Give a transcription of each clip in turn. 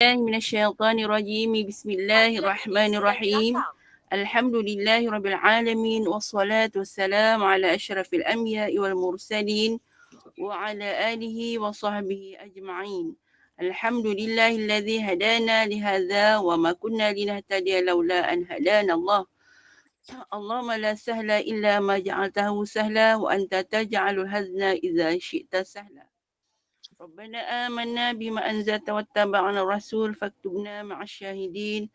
من الشيطان الرجيم بسم الله الرحمن الرحيم الحمد لله رب العالمين والصلاة والسلام على أشرف الأنبياء والمرسلين وعلى آله وصحبه أجمعين الحمد لله الذي هدانا لهذا وما كنا لنهتدي لولا أن هدانا الله اللهم لا سهل إلا ما جعلته سهلا وأنت تجعل الحزن إذا شئت سهلا ربنا آمنا بما أنزلت واتبعنا الرسول فاكتبنا مع الشاهدين.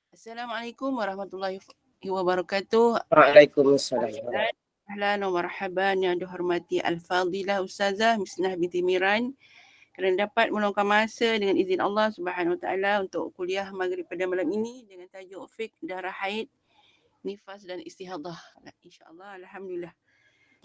Assalamualaikum warahmatullahi wabarakatuh. Waalaikumsalam. Ahlan wa marhaban yang dihormati Al-Fadilah Ustazah Misnah binti Miran kerana dapat meluangkan masa dengan izin Allah Subhanahu Wa Taala untuk kuliah maghrib pada malam ini dengan tajuk fiqh darah haid, nifas dan istihadah. InsyaAllah, Alhamdulillah.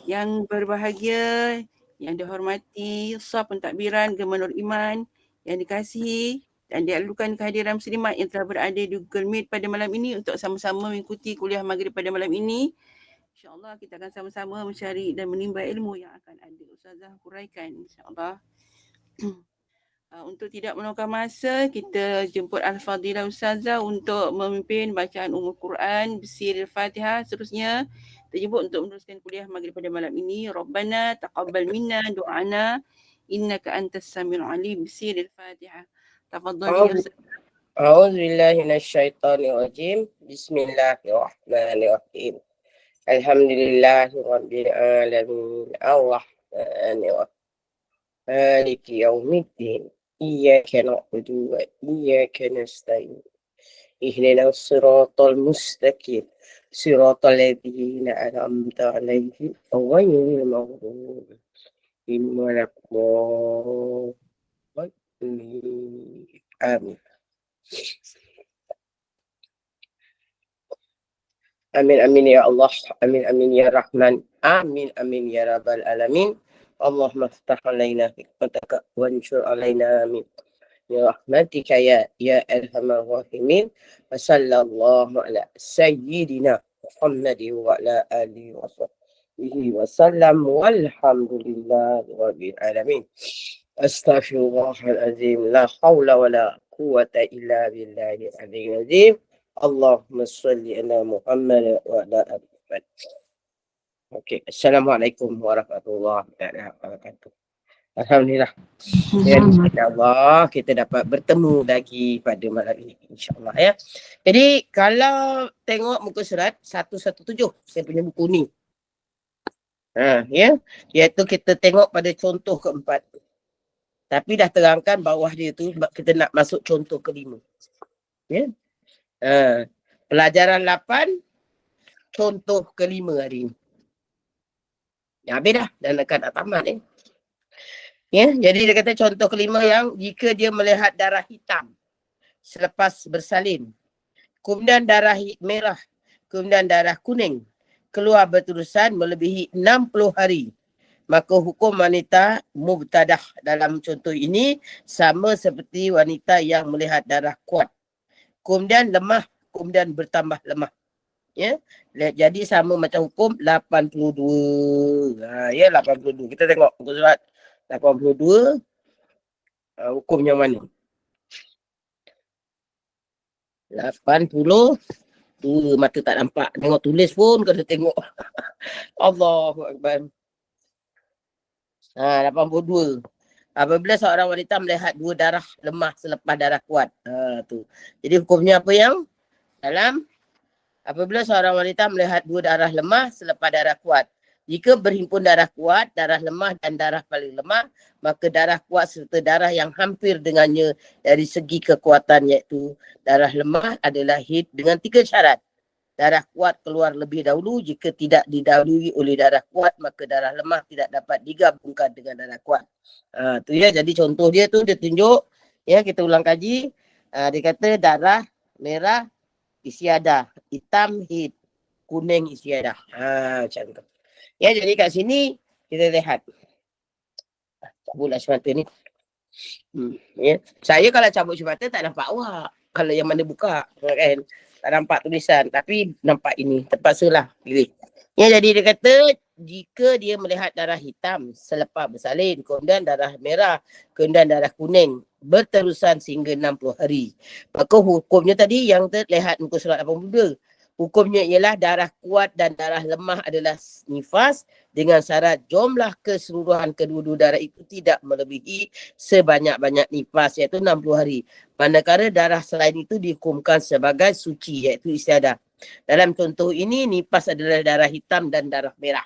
Yang berbahagia, yang dihormati Saf Pentadbiran Gemanur Iman yang dikasihi dan dialukan kehadiran muslimat yang telah berada di Google Meet pada malam ini untuk sama-sama mengikuti kuliah maghrib pada malam ini. InsyaAllah kita akan sama-sama mencari dan menimba ilmu yang akan ada Ustazah huraikan insyaAllah. Untuk tidak meluangkan masa, kita jemput Al-Fadilah Ustazah untuk memimpin bacaan Ummul Quran, bersir Al-Fatihah. Seterusnya, kita jemput untuk meneruskan kuliah maghrib pada malam ini. Rabbana taqabbal minna du'ana innaka antas samiul alim. Bersir Al-Fatihah. Tafadhali ya Ustaz. A'udzubillahi minasyaitonirrajim. Bismillahirrahmanirrahim. Alhamdulillahi rabbil alamin. Ar-rahmanirrahim. Maliki yaumiddin. Iyyaka na'budu wa iyyaka nasta'in. Ihdinas siratal mustaqim. Siratal ladzina an'amta 'alaihim ghairil maghdubi 'alaihim waladdallin. Amin. Amin amin ya Allah. Amin amin ya Rahman. Amin amin ya Rabbal alamin. Allahumma ftah alaina hikmataka wanshur alaina amin. Ya rahmatika ya arhamar rahimin. Wa sallallahu ala sayyidina Muhammadin wa ala alihi wa sahbihi wa sallam walhamdulillahi rabbil alamin. Astaghfirullahalazim. La hawla wa la quwwata illa billahi al-aliyyil azim. Allahumma salli ala Muhammad wa ala ali Muhammad. Okey, Assalamualaikum warahmatullahi wabarakatuh. Alhamdulillah. InsyaAllah kita dapat bertemu lagi pada malam ini. InsyaAllah ya. Jadi kalau tengok muka surat 117, saya punya buku ni. Ya. Iaitu kita tengok pada contoh keempat. Tapi dah terangkan bawah dia tu kita nak masuk contoh kelima. Ya. Pelajaran 8, contoh kelima hari ini. Ya, habis dah. Dan nak tamat ni. Ya, jadi dia kata contoh kelima yang jika dia melihat darah hitam selepas bersalin, kemudian darah merah, kemudian darah kuning keluar berterusan melebihi 60 hari, maka hukum wanita mubtadah dalam contoh ini sama seperti wanita yang melihat darah kuat. Kemudian lemah, kemudian bertambah lemah. Ya, jadi sama macam hukum 82. Ya, 82. Kita tengok muka surat 82. Hukum yang mana? 82. Mata tak nampak. Tengok tulis pun kena tengok. Allahu Akbar. 82. Apabila seorang wanita melihat dua darah lemah selepas darah kuat. Tu. Jadi hukumnya apa yang? Apabila seorang wanita melihat dua darah lemah selepas darah kuat. Jika berhimpun darah kuat, darah lemah dan darah paling lemah, maka darah kuat serta darah yang hampir dengannya dari segi kekuatan iaitu darah lemah adalah haid dengan 3 syarat. Darah kuat keluar lebih dahulu, jika tidak didahului oleh darah kuat, maka darah lemah tidak dapat digabungkan dengan darah kuat. Tu ya, jadi contoh dia tu dia tunjuk, ya kita ulang kaji, dia kata darah merah istiadah, hitam haid, kuning istiadah. Macam tu. Ya, jadi kat sini kita lihat. Cabutlah semata ni. Ya. Saya kalau cabut semata tak nampak awak. Kalau yang mana buka, kan? Tak nampak tulisan. Tapi nampak ini. Terpaksalah pilih. Ya, jadi dia kata jika dia melihat darah hitam selepas bersalin, kemudian darah merah, kemudian darah kuning berterusan sehingga 60 hari. Maka hukumnya tadi yang terlihat muka surat 82. Hukumnya ialah darah kuat dan darah lemah adalah nifas dengan syarat jumlah keseluruhan kedua-dua darah itu tidak melebihi sebanyak-banyak nifas iaitu 60 hari. Manakala darah selain itu dihukumkan sebagai suci iaitu istiadah. Dalam contoh ini, nifas adalah darah hitam dan darah merah.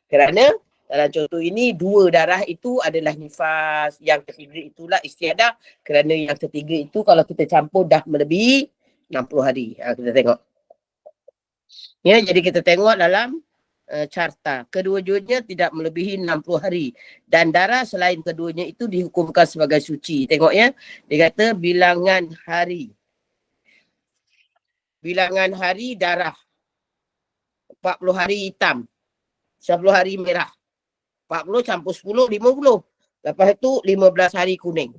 Kerana dalam contoh ini, dua darah itu adalah nifas. Yang ketiga itulah istiadah. Kerana yang ketiga itu kalau kita campur dah melebihi 60 hari. Kita tengok. Ya, jadi kita tengok dalam carta. Kedua-duanya tidak melebihi 60 hari. Dan darah selain keduanya itu dihukumkan sebagai suci. Tengok ya. Dia kata bilangan hari. Bilangan hari darah. 40 hari hitam. 10 hari merah. 40 campur 10, 50. Lepas tu 15 hari kuning.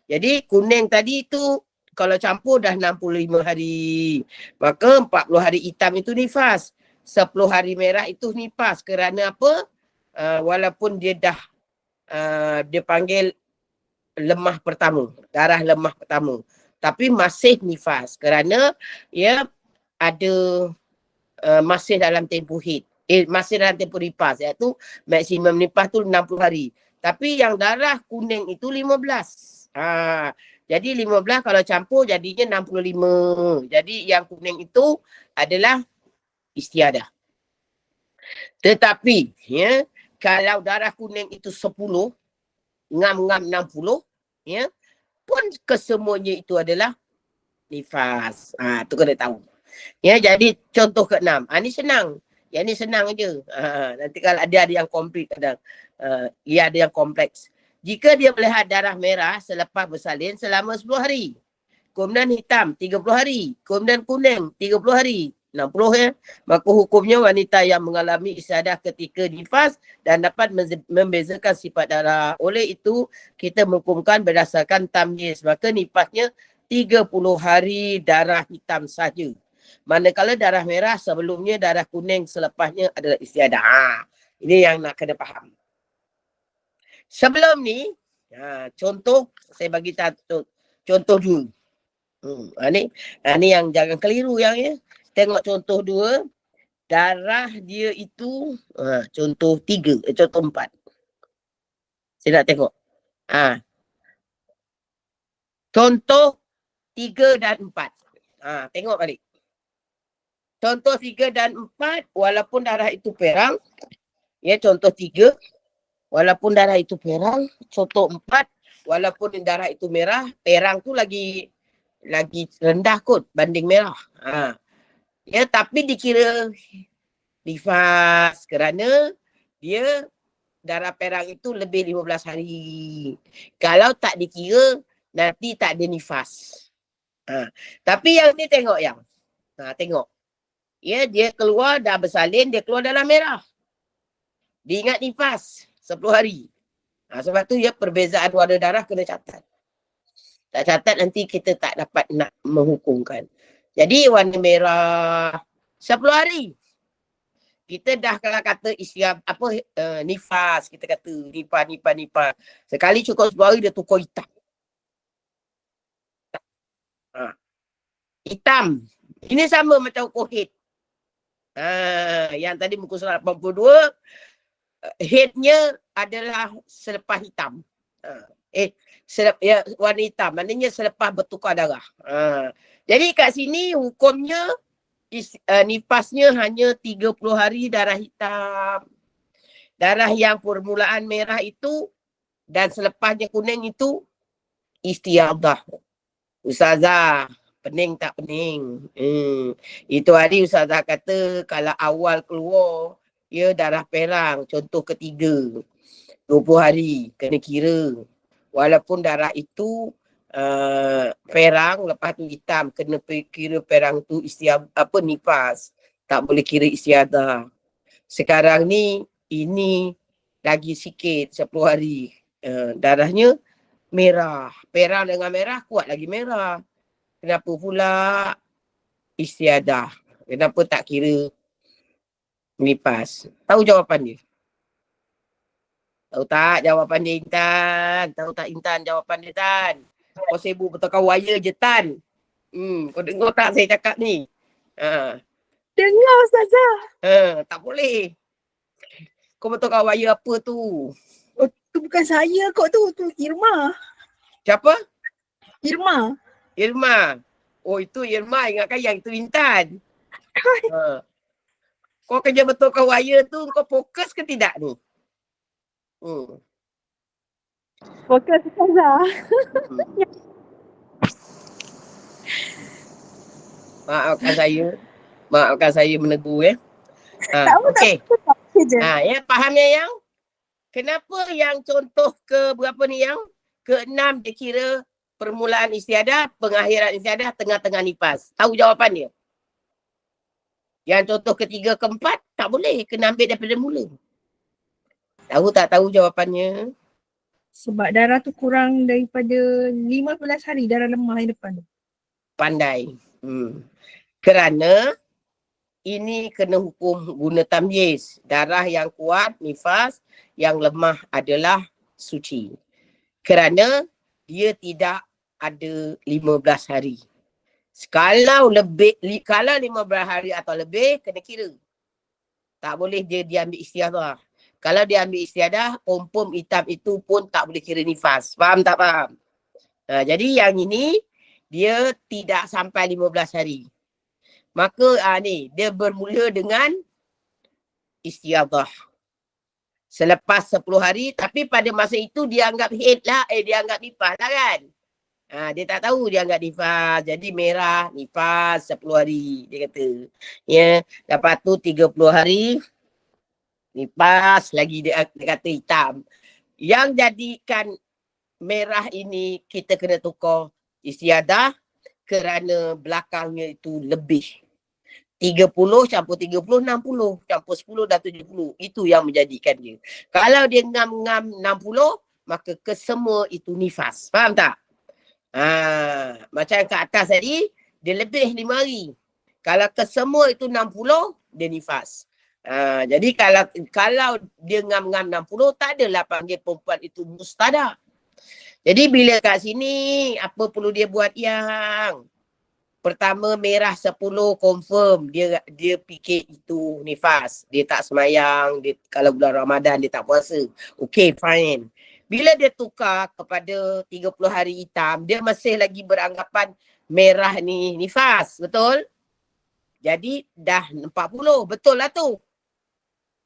Jadi kuning tadi tu kalau campur dah 65 hari. Maka 40 hari hitam itu nifas. 10 hari merah itu nifas. Kerana apa? Walaupun dia dah dia panggil lemah pertama. Darah lemah pertama. Tapi masih nifas. Kerana ia ada masih dalam tempoh haid. Masih dalam tempoh nifas. Iaitu maksimum nifas tu 60 hari. Tapi yang darah kuning itu 15. Jadi 15 kalau campur jadinya 65. Jadi yang kuning itu adalah istiadah. Tetapi ya, kalau darah kuning itu 10, ngam-ngam 60, ya, pun kesemuanya itu adalah nifas. Tu kena tahu. Ya, jadi contoh ke-6. Ini senang. Yang ni senang aja. Nanti kalau ada yang komplit kadang. Ia ada yang kompleks. Jika dia melihat darah merah selepas bersalin selama 10 hari. Kemudian hitam 30 hari. Kemudian kuning 30 hari. 60 ya. Maka hukumnya wanita yang mengalami istiadah ketika nifas dan dapat membezakan sifat darah. Oleh itu, kita menghukumkan berdasarkan tamyiz. Maka nifasnya 30 hari darah hitam saja. Manakala darah merah sebelumnya, darah kuning selepasnya adalah istiadah. Ini yang nak kena faham. Sebelum ni, contoh, saya bagi contoh dulu. Ni yang jangan keliru yang ya. Tengok contoh 2. Darah dia itu, contoh 3, contoh 4. Saya nak tengok. Contoh 3 dan 4. Tengok balik. Contoh 3 dan 4, walaupun darah itu perang. Ya, contoh 3, walaupun darah itu perang. Contoh 4, walaupun darah itu merah. Perang tu lagi rendah kot banding merah. Ya, tapi dikira nifas kerana dia darah perang itu lebih 15 hari. Kalau tak dikira, nanti tak ada nifas. Tapi yang ni tengok yang. Tengok. Ya, dia keluar dah bersalin, dia keluar dalam merah. Dia ingat nifas 10 hari. Sebab tu ya perbezaan warna darah kena catat. Tak catat nanti kita tak dapat nak menghukumkan. Jadi warna merah 10 hari. Kita dah kalau kata nifas, kita kata nifas. Sekali cukup 10 hari dia tukar hitam. Hitam. Ini sama macam ukur haid. Yang tadi muka surat 82, haidnya adalah selepas hitam. Warna hitam. Maknanya selepas bertukar darah. Jadi kat sini hukumnya nifasnya hanya 30 hari darah hitam. Darah yang permulaan merah itu dan selepasnya kuning itu istiadah. Ustazah, pening tak pening? Itu hari Ustazah kata kalau awal keluar, ya darah perang. Contoh ketiga, 20 hari kena kira. Walaupun darah itu perang, lepas tu hitam, kena kira perang tu nifas. Tak boleh kira istiadah. Sekarang ni, ini lagi sikit 10 hari. Darahnya merah. Perang dengan merah, kuat lagi merah. Kenapa pula istiadah? Kenapa tak kira Nifas. Tahu jawapan dia? Tahu tak jawapan dia, Intan? Tahu tak Intan jawapan dia, Tan? Kau sibuk betulkan wire je, Tan. Kau dengar tak saya cakap ni? Ha. Dengar Ustazah. Tak boleh. Kau betulkan wire apa tu? Oh, tu bukan saya kot tu. Tu Irma. Siapa? Irma. Irma. Oh, itu Irma. Ingatkan yang itu Intan. Kau kerja betulkan wire tu, kau fokus ke tidak ni? Fokus Ustazah. Maafkan saya menegur Tak apa, okey. tak apa. Ya, fahamnya yang kenapa yang contoh ke berapa ni yang ke-6 dia kira permulaan istiadah, pengakhiran istiadah, tengah-tengah nifas. Tahu jawapan dia? Yang contoh ketiga, keempat tak boleh, kena ambil daripada mula. Tahu tak tahu jawapannya? Sebab darah tu kurang daripada 15 hari darah lemah yang depan tu. Pandai. Kerana ini kena hukum guna tamyiz. Darah yang kuat, nifas, yang lemah adalah suci. Kerana dia tidak ada 15 hari. Kalau 15 hari atau lebih, kena kira. Tak boleh dia ambil istiadah. Kalau dia ambil istiadah, pom-pom hitam itu pun tak boleh kira nifas. Faham tak faham? Jadi yang ini, dia tidak sampai 15 hari. Maka ni, dia bermula dengan istiadah. Selepas 10 hari, tapi pada masa itu dia anggap haid lah, dia anggap nifas lah kan. Dia tak tahu dia anggap nifas. Jadi merah, nifas 10 hari, dia kata. Ya, lepas tu 30 hari, nifas lagi dia kata hitam. Yang jadikan merah ini kita kena tukar istiadah kerana belakangnya itu lebih. 30 campur 30, 60. Campur 10 dah 70. Itu yang menjadikan dia. Kalau dia ngam-ngam 60, maka kesemua itu nifas. Faham tak? Macam yang kat atas tadi, dia lebih 5 hari. Kalau kesemua itu 60, dia nifas. Jadi kalau dia ngam-ngam 60, tak adalah panggil perempuan itu mustada. Jadi bila kat sini, apa perlu dia buat yang? Pertama merah 10 confirm dia fikir itu nifas. Dia tak semayang, kalau bulan Ramadan dia tak puasa. Okay, fine. Bila dia tukar kepada 30 hari hitam, dia masih lagi beranggapan merah ni nifas, betul? Jadi dah 40, betul lah tu.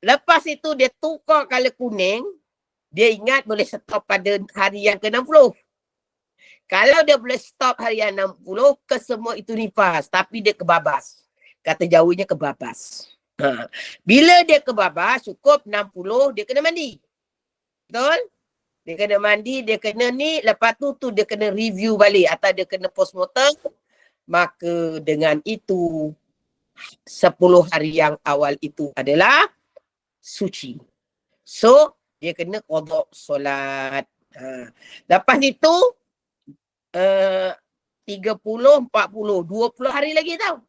Lepas itu dia tukar color kuning, dia ingat boleh stop pada hari yang ke-60. Kalau dia boleh stop hari yang 60, kesemua itu nifas. Tapi dia kebabas. Kata Jawanya kebabas. Bila dia kebabas, cukup 60, dia kena mandi. Betul? Dia kena mandi, dia kena ni. Lepas tu dia kena review balik. Atau dia kena postmortem. Maka dengan itu, 10 hari yang awal itu adalah suci. So, dia kena qada solat. Lepas itu, 30, 40, 20 hari lagi tau.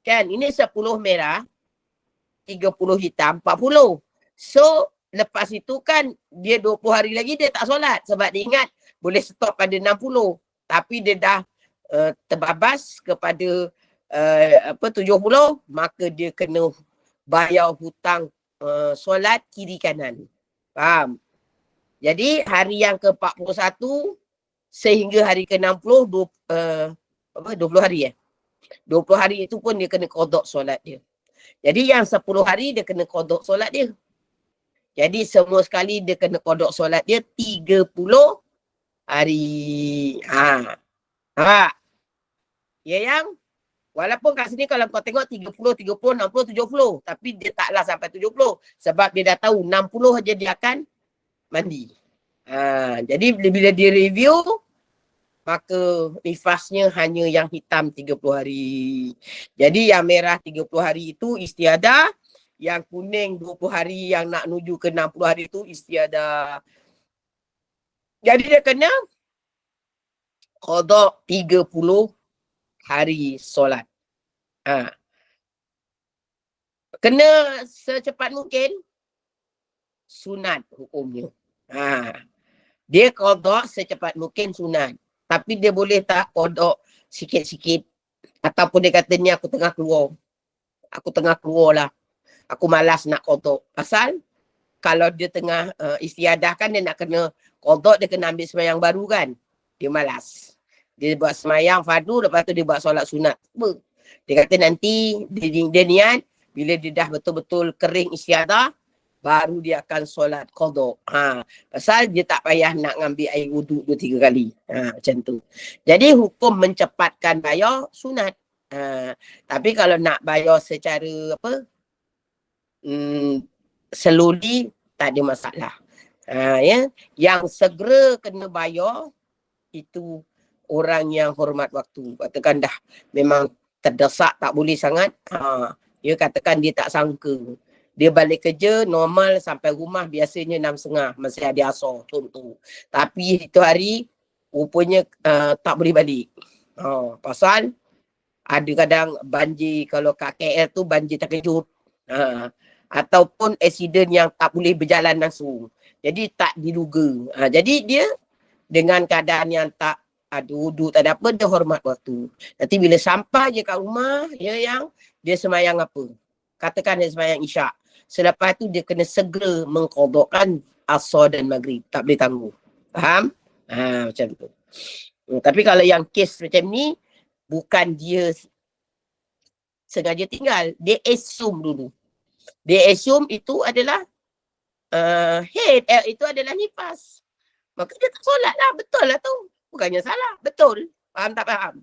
Kan, ini 10 merah, 30 hitam, 40. So, lepas itu kan, dia 20 hari lagi dia tak solat. Sebab dia ingat boleh stop pada 60. Tapi dia dah terbabas kepada 70, maka dia kena bayar hutang solat kiri kanan. Faham? Jadi, hari yang ke-41, sehingga hari ke-60, 20 hari 20 hari itu pun dia kena qada solat dia. Jadi yang 10 hari dia kena qada solat dia. Jadi semua sekali dia kena qada solat dia 30 hari. Ya yang? Walaupun kat sini kalau kau tengok 30, 30, 60, 70. Tapi dia taklah sampai 70. Sebab dia dah tahu 60 aja dia akan mandi. Jadi bila dia review, maka nifasnya hanya yang hitam 30 hari. Jadi yang merah 30 hari itu istiadah, yang kuning 20 hari yang nak menuju ke 60 hari itu istiadah. Jadi dia kena qada 30 hari solat. Kena secepat mungkin, sunat hukumnya. Dia qada secepat mungkin sunat. Tapi dia boleh tak qada sikit-sikit. Ataupun dia kata ni aku tengah keluar. Lah. Aku malas nak qada. Pasal kalau dia tengah istiadah kan dia nak kena qada, dia kena ambil sembahyang baru kan. Dia malas. Dia buat sembahyang fardu, lepas tu dia buat solat sunat. Dia kata nanti dia niat bila dia dah betul-betul kering istiadah, baru dia akan solat qada. Pasal dia tak payah nak ngambil air wuduk 2-3 kali. Macam tu. Jadi hukum mencepatkan bayar sunat. Tapi kalau nak bayar secara slowly, tak ada masalah. Ya, yang segera kena bayar itu orang yang hormat waktu. Katakan dah memang terdesak, tak boleh sangat. Ya, katakan dia tak sangka. Dia balik kerja normal sampai rumah biasanya 6.30 masih ada asar contoh. Tapi itu hari rupanya tak boleh balik. Pasal ada kadang banjir, kalau kat KL tu banjir terkejut. Ataupun accident yang tak boleh berjalan langsung. Jadi tak diduga. Jadi dia dengan keadaan yang tak ada wuduk, tak ada apa, dia hormat waktu. Nanti bila sampai je kat rumah, dia sembahyang apa? Katakan dia sembahyang isyak. Selepas tu dia kena segera mengqadakan asar dan maghrib. Tak boleh tangguh. Faham? Macam tu. Tapi kalau yang kes macam ni, bukan dia sengaja tinggal. Dia assume dulu. Dia assume itu adalah head, itu adalah nifas. Maka dia tak solat lah. Betul lah tu. Bukannya salah. Betul. Faham tak faham?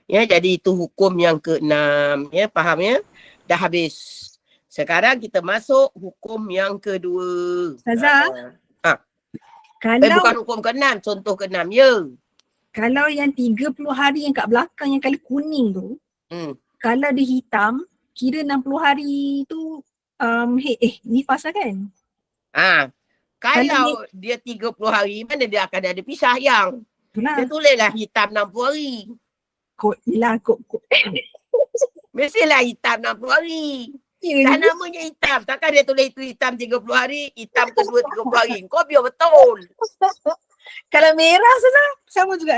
Ya, jadi itu hukum yang ke-6. Ya, faham ya? Dah habis. Sekarang kita masuk hukum yang kedua. Ustazah, Bukan hukum ke-6. Contoh ke-6. Ya. Kalau yang 30 hari yang kat belakang yang kali kuning tu, kalau dia hitam, kira 60 hari tu nifas lah kan? Kalau dia 30 hari, mana dia akan ada pisah yang? Itulah. Dia tulislah hitam 60 hari. Kod. Mestilah hitam 60 hari. Dah namanya hitam. Takkan dia tulis itu hitam 30 hari, hitam kedua 30 hari. Kau biar betul. Kalau merah Ustazah, sama juga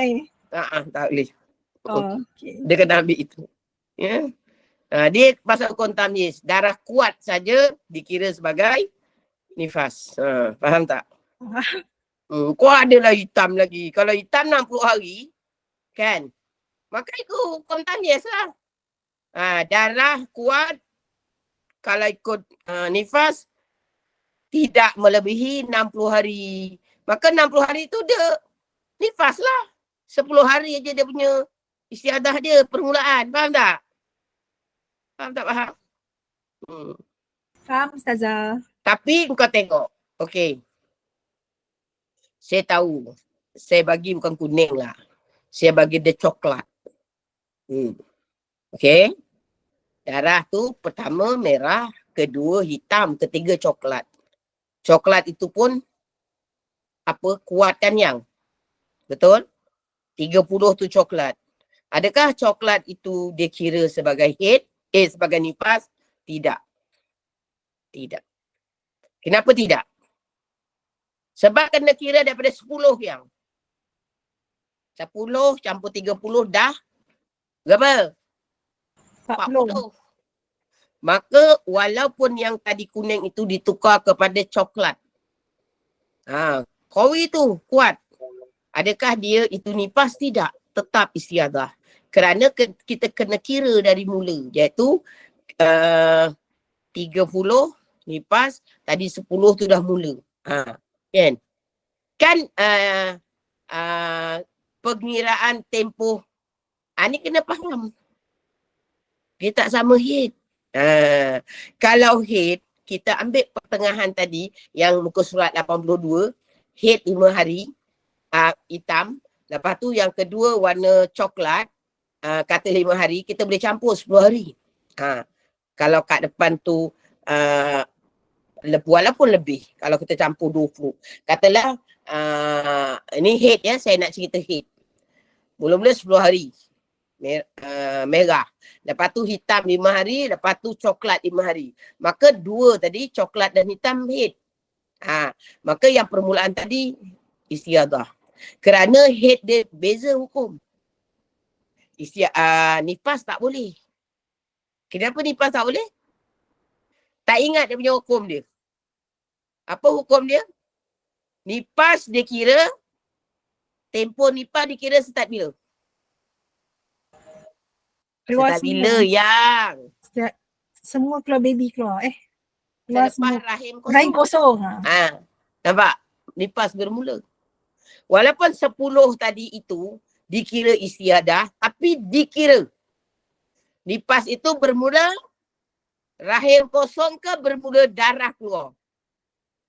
tak boleh. Okay. Dia kena ambil itu. Ya. Dia pasal hukum tamyiz. Darah kuat saja dikira sebagai nifas. Faham tak? Kau adalah hitam lagi. Kalau hitam 60 hari, kan? Maka itu hukum tamyiz lah. Darah kuat, kalau ikut nifas, tidak melebihi 60 hari. Maka 60 hari tu dia nifas lah. 10 hari aja dia punya istiadah dia, permulaan. Faham tak? Faham tak faham? Faham Ustazah. Tapi kau tengok. Okey. Saya tahu. Saya bagi bukan kuning lah. Saya bagi dia coklat. Okey. Darah tu pertama merah, kedua hitam, ketiga coklat. Coklat itu pun kuatkan yang. Betul? 30 tu coklat. Adakah coklat itu dia kira sebagai head? Sebagai nifas? Tidak. Tidak. Kenapa tidak? Sebab kena kira daripada 10 yang. 10 campur 30 dah berapa? 40. Maka walaupun yang tadi kuning itu ditukar kepada coklat. Qawi tu kuat. Adakah dia itu nifas? Tidak. Tetap istiadah. Kerana kita kena kira dari mula. Iaitu 30 nifas, tadi 10 tu dah mula. Kan pengiraan tempoh. Ni kena faham. Dia tak sama head. Kalau head, kita ambil pertengahan tadi yang muka surat 82, head 5 hari, hitam. Lepas tu yang kedua warna coklat, kata 5 hari, kita boleh campur 10 hari. Kalau kat depan tu walaupun lebih, kalau kita campur 20. Katalah ini head ya, saya nak cerita head. Mula-mula 10 hari. merah. Lepas tu hitam 5 hari, lepas tu coklat 5 hari. Maka 2 tadi, coklat dan hitam haid. Maka yang permulaan tadi istiadah. Kerana haid dia beza hukum. Nifas tak boleh. Kenapa nifas tak boleh? Tak ingat dia punya hukum dia. Apa hukum dia? Nifas dia kira, tempoh nifas dikira start bila? Keluar Start bila yang? Semua keluar baby keluar. Keluar Selepas semua. rahim kosong. Rahim kosong. Nampak? Nifas bermula. Walaupun 10 tadi itu dikira istiadah, tapi dikira. Nifas itu bermula rahim kosong ke bermula darah keluar?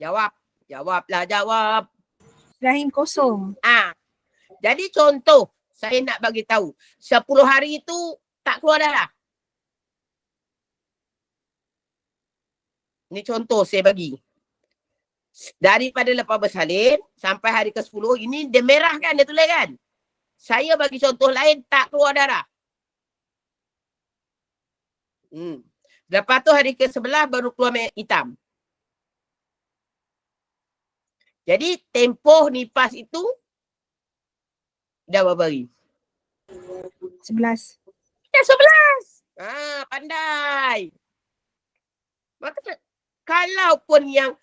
Jawab. Jawab. Rahim kosong. Jadi contoh, saya nak bagi tahu. 10 hari itu tak keluar darah. Ni contoh saya bagi. Daripada lepas bersalin sampai hari ke-10, ini dia merah kan, dia tulis kan? Saya bagi contoh lain, tak keluar darah. Lepas tu hari ke-11 baru keluar hitam. Jadi tempoh nifas itu dah berapa hari? 11. Dah 11. Pandai. Maka kalau pun yang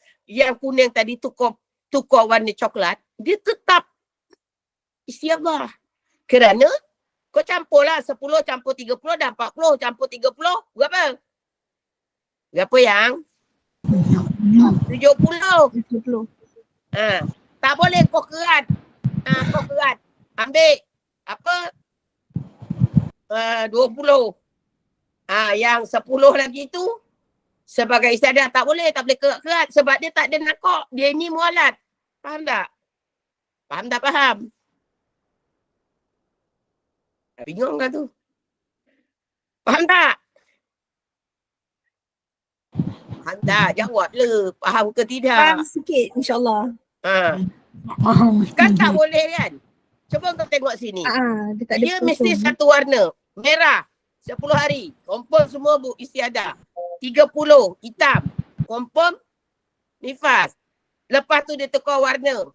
kuning tadi tukar warna coklat, dia tetap istiadah. Kerana kau campurlah 10 campur 30 dah 40, campur 30 berapa? Berapa yang? 70. Tak boleh kau kerat. Ambil apa? 20. Yang 10 lagi tu sebagai istiadah tak boleh kerat sebab dia tak ada nakok. Dia ni mualat. Faham tak? Faham? Bingung kan tu? Faham tak? Faham tak? Jawablah. Faham ke tidak? Faham sikit insyaAllah. Kan tak boleh kan? Cuba kau tengok sini. Dia mesti satu warna. Merah. 10 hari. Confirm semua istiadah. 30 hitam. Confirm nifas. Lepas tu dia tukar warna.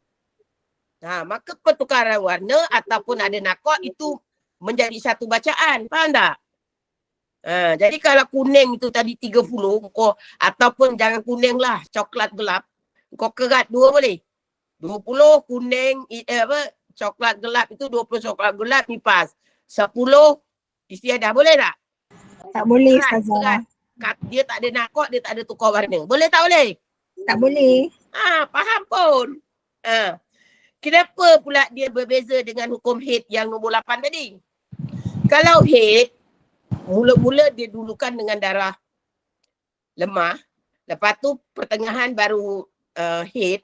Maka pertukaran warna ataupun ada nakok itu menjadi satu bacaan. Faham tak? Jadi kalau kuning itu tadi 30 kau, ataupun jangan kuning lah, coklat gelap. Kau kerat 2 boleh. 20 kuning coklat gelap itu 20 coklat gelap nifas. 10 istiadah boleh tak? Tak boleh Ustazah. Dia tak ada nakok, dia tak ada tukar warna. Boleh tak boleh? Tak boleh. Faham pun. Kenapa pula dia berbeza dengan hukum haid yang nombor 8 tadi? Kalau haid, mula-mula dia dulukan dengan darah lemah. Lepas tu pertengahan baru haid.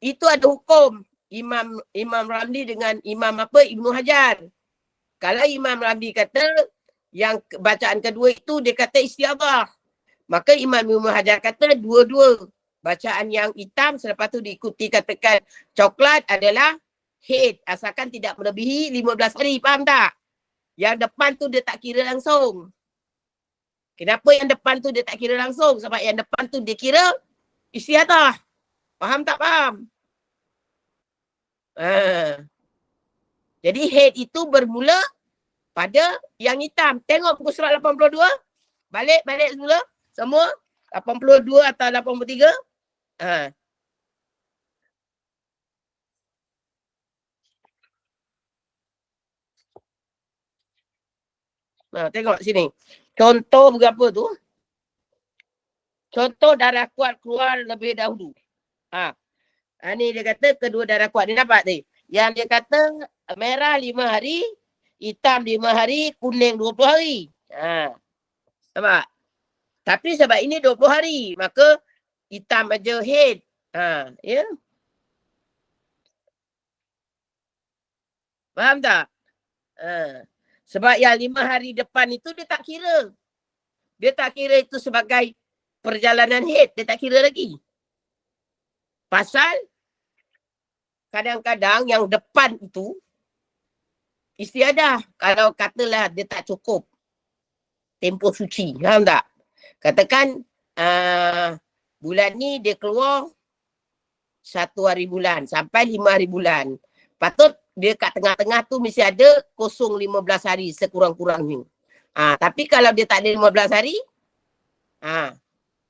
Itu ada hukum Imam Ramli dengan Ibnu Hajar. Kalau Imam Ramli kata yang bacaan kedua itu dia kata istiadah. Maka Imam Ibnu Hajar kata dua-dua. Bacaan yang hitam selepas tu diikuti katakan coklat adalah haid. Asalkan tidak melebihi 15 hari. Faham tak? Yang depan tu dia tak kira langsung. Kenapa yang depan tu dia tak kira langsung? Sebab yang depan tu dia kira istiadah. Faham tak faham? Jadi haid itu bermula pada yang hitam. Tengok muka surat 82. Balik semula. Semua 82 atau 83. Tengok sini. Contoh berapa tu? Contoh darah kuat keluar lebih dahulu. Ni dia kata kedua darah kuat. Dia dapat ni. Yang dia kata merah 5 hari, hitam 5 hari, kuning 20 hari. Nampak? Tapi sebab ini 20 hari, maka hitam aja haid. Ya. Faham tak? Sebab yang 5 hari depan itu dia tak kira. Dia tak kira itu sebagai perjalanan haid. Dia tak kira lagi. Pasal kadang-kadang yang depan itu istiadah. Kalau katalah dia tak cukup tempoh suci, faham tak? Katakan bulan ni dia keluar 1 hari bulan sampai 5 hari bulan. Patut dia kat tengah-tengah tu mesti ada kosong 15 hari sekurang-kurangnya. Tapi kalau dia tak ada 15 hari,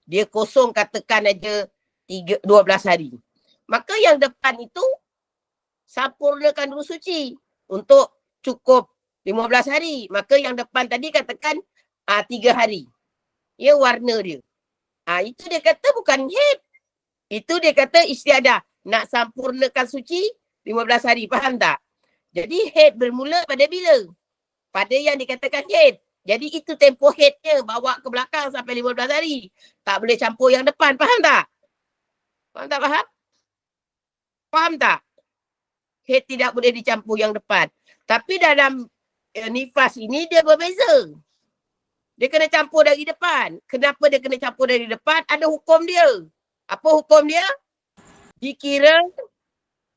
dia kosong katakan aja 12 hari. Maka yang depan itu sempurnakan dulu suci untuk cukup 15 hari. Maka yang depan tadi katakan 3 hari. Ya, warna dia. Itu dia kata bukan haid. Itu dia kata istiadah. Nak sempurnakan suci 15 hari. Faham tak? Jadi haid bermula pada bila? Pada yang dikatakan haid. Jadi itu tempoh haidnya bawa ke belakang sampai 15 hari. Tak boleh campur yang depan. Faham tak? Faham tak? Faham? Faham tak? Haid tidak boleh dicampur yang depan. Tapi dalam nifas ini dia berbeza. Dia kena campur dari depan. Kenapa dia kena campur dari depan? Ada hukum dia. Apa hukum dia? Dikira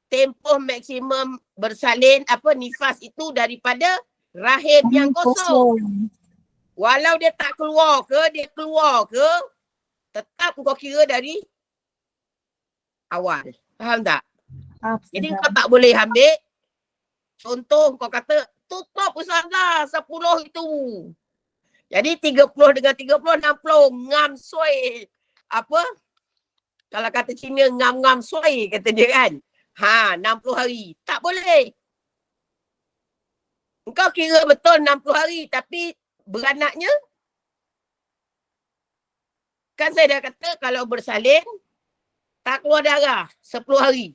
tempoh maksimum bersalin nifas itu daripada rahim yang kosong. Walau dia tak keluar ke, dia keluar ke, tetap kau kira dari awal. Faham tak? Jadi kau tak boleh ambil contoh kau kata tutup Ustazah 10 itu. Jadi 30 dengan 30, 60. Ngam suai. Apa? Kalau kata Cina, ngam-ngam suai kata dia kan. 60 hari. Tak boleh. Engkau kira betul 60 hari tapi beranaknya. Kan saya dah kata kalau bersalin, tak keluar darah 10 hari.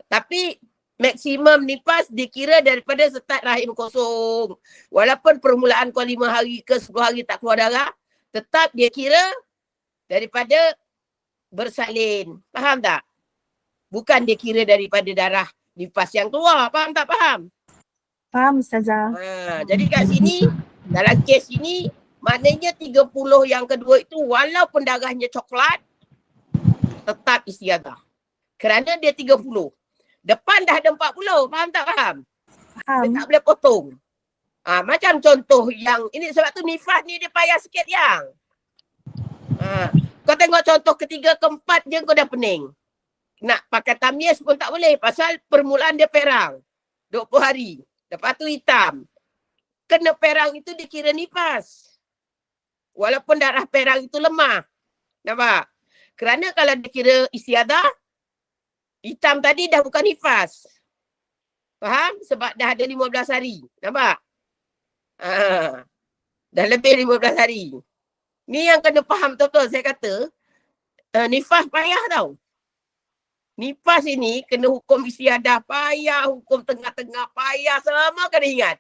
Tapi maksimum nifas dikira daripada start rahim kosong. Walaupun permulaan kau 5 hari ke 10 hari tak keluar darah, tetap dia kira daripada bersalin. Faham tak? Bukan dia kira daripada darah nifas yang keluar. Faham tak? Faham? Faham Ustazah. Jadi kat sini, dalam kes ini, maknanya 30 yang kedua itu walaupun darahnya coklat, tetap istiadah. Kerana dia 30. Depan dah ada 40. Faham tak? Faham? Faham. Dia tak boleh potong. Macam contoh yang, ini sebab tu nifas ni dia payah sikit yang. Kau tengok contoh ketiga, keempat je kau dah pening. Nak pakai tamyiz pun tak boleh. Pasal permulaan dia perang. 20 hari. Lepas tu hitam. Kena perang itu dikira nifas. Walaupun darah perang itu lemah. Nampak? Kerana kalau dikira istiadah, hitam tadi dah bukan nifas. Faham? Sebab dah ada 15 hari. Nampak? Dah lebih 15 hari. Ni yang kena faham betul-betul. Saya kata, nifas payah tau. Nifas ini kena hukum istiadah payah, hukum tengah-tengah payah, semua kena ingat.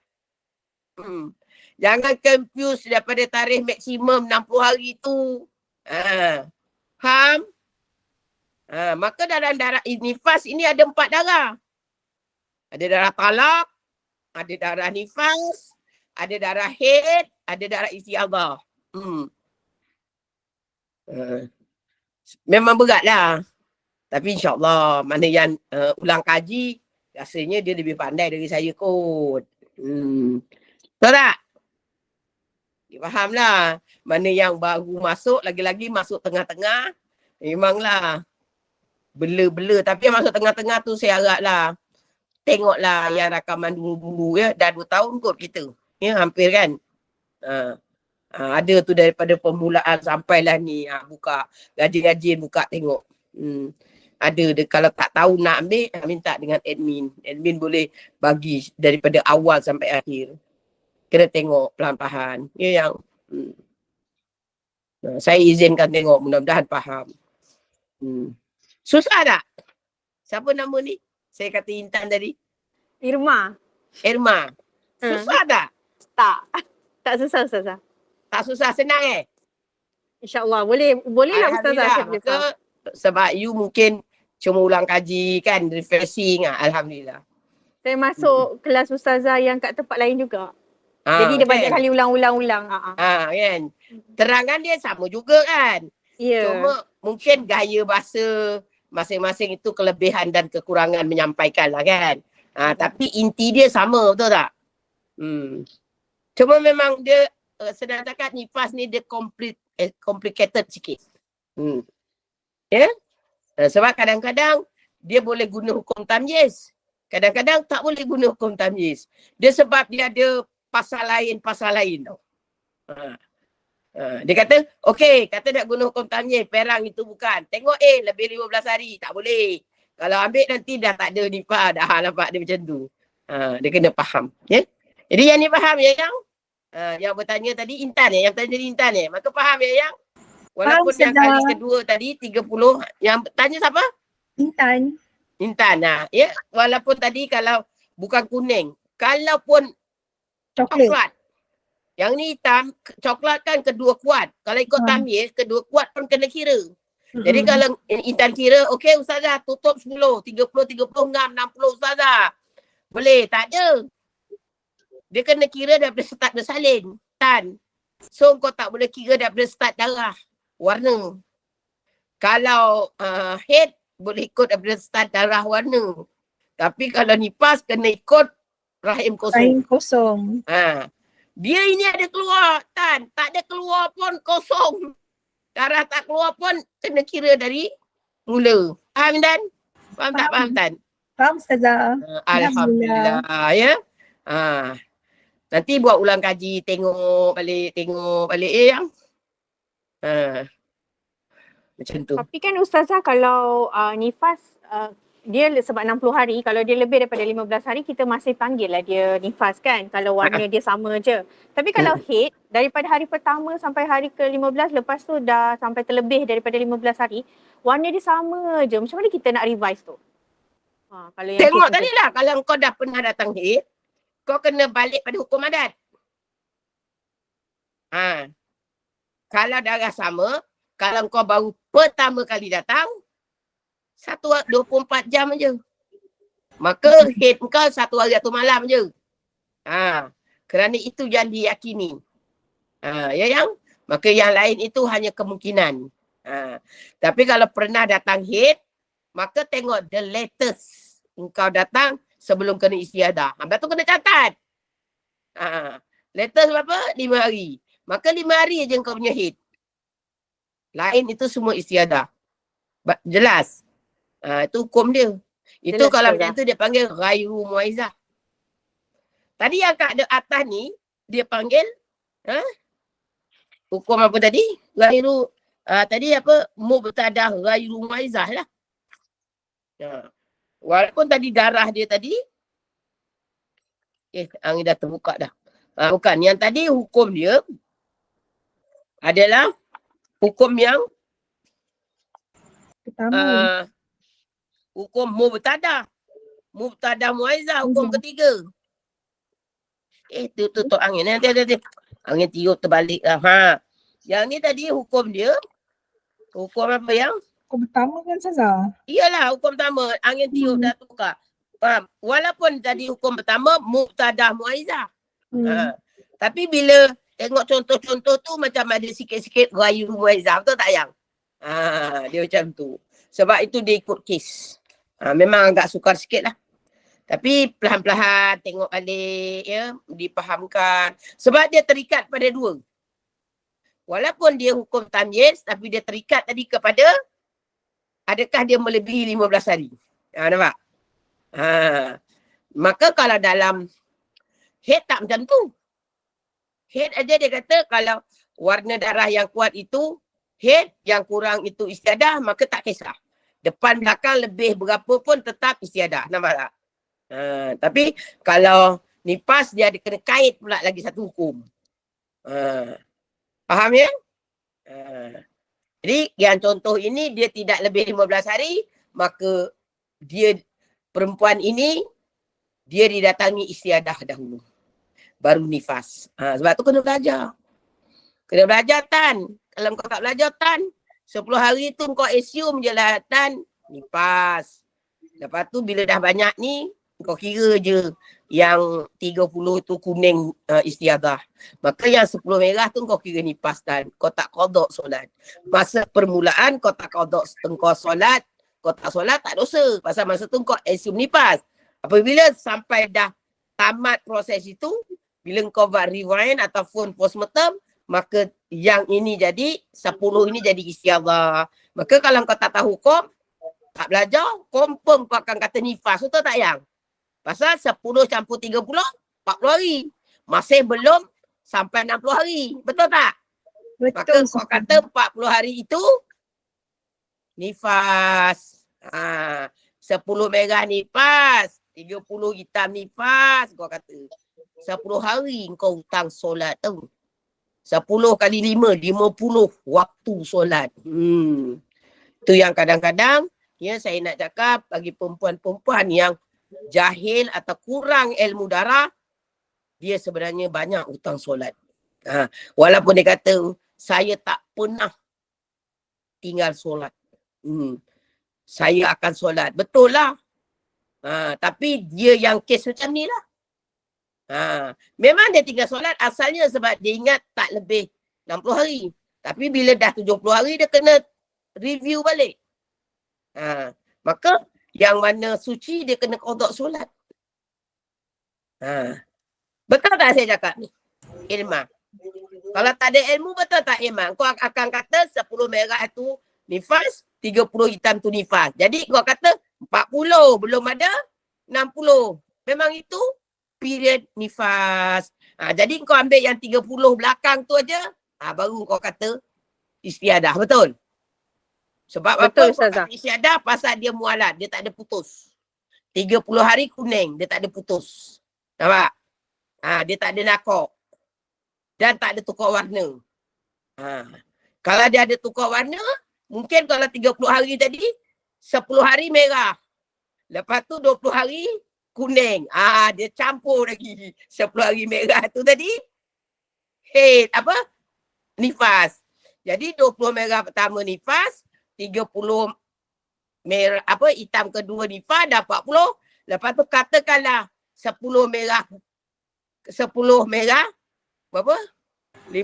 Jangan confuse daripada tarikh maksimum 60 hari tu. Faham? Maka dalam darah nifas ini ada 4 darah. Ada darah talak, ada darah nifas, ada darah haid, ada darah istiadah. Memang berat lah. Tapi insyaAllah mana yang ulang kaji, rasanya dia lebih pandai dari saya kot. Tahu tak? Dia faham lah. Mana yang baru masuk, lagi-lagi masuk tengah-tengah, memanglah bela-bela. Tapi yang masuk tengah-tengah tu saya harap lah. Tengoklah yang rakaman dulu-dulu ya. Dah 2 tahun kot kita. Ya hampir kan. Ada tu daripada permulaan sampailah ni. Buka. Rajin-rajin buka tengok. Ada dia, kalau tak tahu nak ambil, minta dengan admin. Admin boleh bagi daripada awal sampai akhir. Kena tengok pelan-pelan. Ya yang saya izinkan tengok, mudah-mudahan faham. Susah tak? Siapa nama ni? Saya kata Intan tadi. Irma. Susah tak? Tak susah Ustazah. Tak susah, senang InsyaAllah. Bolehlah Ustazah. Maka sebab you mungkin cuma ulang kaji kan, refreshing. Alhamdulillah. Saya masuk kelas Ustazah yang kat tempat lain juga. Jadi dia banyak kali ulang-ulang. Kan. Terangan dia sama juga kan. Ya. Cuma mungkin gaya bahasa masing-masing itu kelebihan dan kekurangan menyampaikan lah kan. Tapi inti dia sama, betul tak? Cuma memang dia senang cakap nifas ni dia complicated sikit. Ya? Sebab kadang-kadang dia boleh guna hukum tamyiz. Kadang-kadang tak boleh guna hukum tamyiz. Dia sebab dia ada pasal lain tau. Dia kata, okey, kata nak guna hukum tamyiz, perang itu bukan. Tengok lebih 15 hari, tak boleh. Kalau ambil nanti dah tak ada nifas, dah nampak dia macam tu. Dia kena faham. Ya? Jadi yang ni faham ya yang? Yang bertanya tadi Intan yang tanya tadi Intan maka faham ya yang? Walaupun yang kali kedua tadi 30, yang tanya siapa? Intan. Ya, walaupun tadi kalau bukan kuning, kalaupun coklat. Yang ni hitam, coklat kan kedua kuat. Kalau ikut tamyiz, kedua kuat pun kena kira. Jadi kalau Intan kira, okey Ustazah tutup 10, 30, 36, 60 Ustazah. Boleh, tak ada. Dia kena kira daripada start bersalin. Tan. So kau tak boleh kira daripada start darah. Warna. Kalau head, boleh ikut daripada start darah warna. Tapi kalau nifas, kena ikut rahim kosong. Dia ini ada keluar, Tan. Tak ada keluar pun kosong. Darah tak keluar pun kena kira dari mula. Faham, Tan? Faham tak faham, Tan? Faham, Ustazah. Alhamdulillah. Ya. Nanti buat ulang kaji, tengok balik yang. Macam tu. Tapi kan Ustazah kalau nifas dia sebab 60 hari, kalau dia lebih daripada 15 hari kita masih panggil lah dia nifas kan, kalau warna dia sama je. Tapi kalau haid, daripada hari pertama sampai hari ke-15, lepas tu dah sampai terlebih daripada 15 hari, warna dia sama je. Macam mana kita nak revise tu? Kalau yang tengok tadi lah, kalau kau dah pernah datang haid, kau kena balik pada hukum adat. Kalau darah sama, kalau kau baru pertama kali datang, 24 jam je. Maka haid kau 1 hari 1 malam je. Kerana itu yang diyakini. Ya yang? Maka yang lain itu hanya kemungkinan. Tapi kalau pernah datang haid, maka tengok the latest engkau datang sebelum kena istiadah. Lepas tu kena catat. Latest berapa? 5 hari. Maka 5 hari je kau punya haid. Lain itu semua istiadah. Jelas? Itu hukum dia. Itu jelas, kalau macam tu dia panggil ghairu muaizah. Tadi yang kat atas ni, dia panggil hukum apa tadi? Ghairu, tadi apa? Mubtadah ghairu muaizah lah. Walaupun tadi darah dia tadi, angin dah terbuka dah. Bukan, yang tadi hukum dia adalah hukum yang pertama. Hukum mubtadah. Mubtadah muaizah, hukum ketiga. Tutup angin. Nanti. Angin tiup terbalik lah. Yang ni tadi hukum dia, hukum apa yang? Hukum pertama kan Ustazah? Iyalah, hukum pertama. Angin tiup dah tukar. Walaupun tadi hukum pertama, mubtadah muaizah. Tapi bila tengok contoh-contoh tu macam ada sikit-sikit ghairu muaizah. Betul tak yang? Dia macam tu. Sebab itu dia ikut kes. Memang agak sukar sikit lah. Tapi perlahan-lahan tengok balik ya, dipahamkan. Sebab dia terikat pada 2. Walaupun dia hukum tamyiz, tapi dia terikat tadi kepada adakah dia melebihi 15 hari. Nampak? Maka kalau dalam haid tak macam tu. Haid aja dia kata kalau warna darah yang kuat itu haid, yang kurang itu istiadah, maka tak kisah. Depan belakang lebih berapa pun tetap istiadah. Nampak tak? Tapi kalau nifas dia ada kena kait pula lagi satu hukum. Faham ya? Jadi yang contoh ini dia tidak lebih 15 hari, maka dia perempuan ini dia didatangi istiadah dahulu. Baru nifas. Sebab tu kena belajar. Kena belajar Tan. Kalau kau tak belajar Tan, 10 hari tu kau assume je lah Tan, nifas. Lepas tu bila dah banyak ni, kau kira je yang 30 tu kuning istiadah. Maka yang 10 merah tu kau kira nifas Tan. Kau tak qada solat. Masa permulaan kau tak qada engkau solat, kau tak solat tak dosa. Pasal masa tu kau assume nifas. Apabila sampai dah tamat proses itu, bila kau buat rewind ataupun postmortem, maka yang ini jadi 10 ini jadi istiadah. Maka kalau kau tak tahu hukum, tak belajar, confirm kau akan kata nifas. Betul tak yang? Pasal 10 campur 30, 40 hari. Masih belum sampai 60 hari. Betul tak? Betul. Maka kau kata 40 hari itu nifas. 10 merah nifas. 30 hitam nifas. Kau kata 10 hari kau hutang solat tu. 10 kali 5, 50 waktu solat. Tu yang kadang-kadang saya nak cakap bagi perempuan-perempuan yang jahil atau kurang ilmu darah, dia sebenarnya banyak hutang solat. Walaupun dia kata, saya tak pernah tinggal solat. Saya akan solat. Betul lah. Tapi dia yang kes macam ni lah. Memang dia tinggal solat asalnya sebab dia ingat tak lebih 60 hari. Tapi bila dah 70 hari dia kena review balik. Maka yang mana suci dia kena qada solat. Betul tak saya cakap ni? Ilmah. Kalau tak ada ilmu betul tak Ilmah? Kau akan kata 10 merah tu nifas, 30 hitam tu nifas. Jadi kau kata 40 belum ada 60. Memang itu period nifas. Jadi kau ambil yang 30 belakang tu aja, baru kau kata istiadah. Betul? Sebab betul, apa? Istiadah pasal dia mualat. Dia tak ada putus. 30 hari kuning. Dia tak ada putus. Nampak? Dia tak ada nakok. Dan tak ada tukar warna. Kalau dia ada tukar warna, mungkin kalau 30 hari tadi, 10 hari merah. Lepas tu 20 hari kuning. Dia campur lagi 10 hari merah tu tadi. Nifas. Jadi 20 merah pertama nifas, 30 merah hitam kedua nifas, dah 40. Lepas tu katakanlah 10 merah berapa? 50,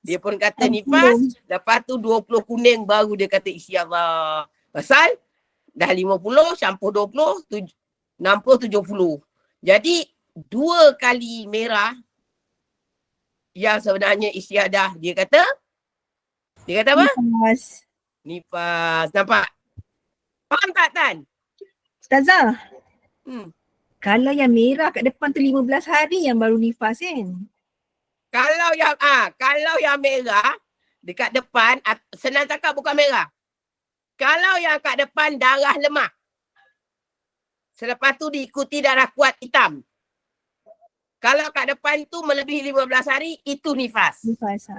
dia pun kata nifas. Lepas tu 20 kuning baru dia kata istiadah. Pasal dah 50 campur 20, 60, 70. Jadi 2 kali merah yang sebenarnya istiadah. Dia kata apa? Nifas. Nampak? Faham tak Tan? Ustazah, Kalau yang merah kat depan tu 15 hari yang baru nifas kan? Kalau yang merah dekat depan, senang cakap bukan merah. Kalau yang kat depan darah lemah. Selepas tu diikuti darah kuat hitam. Kalau kat depan tu melebihi 15 hari, itu nifas. Nifas.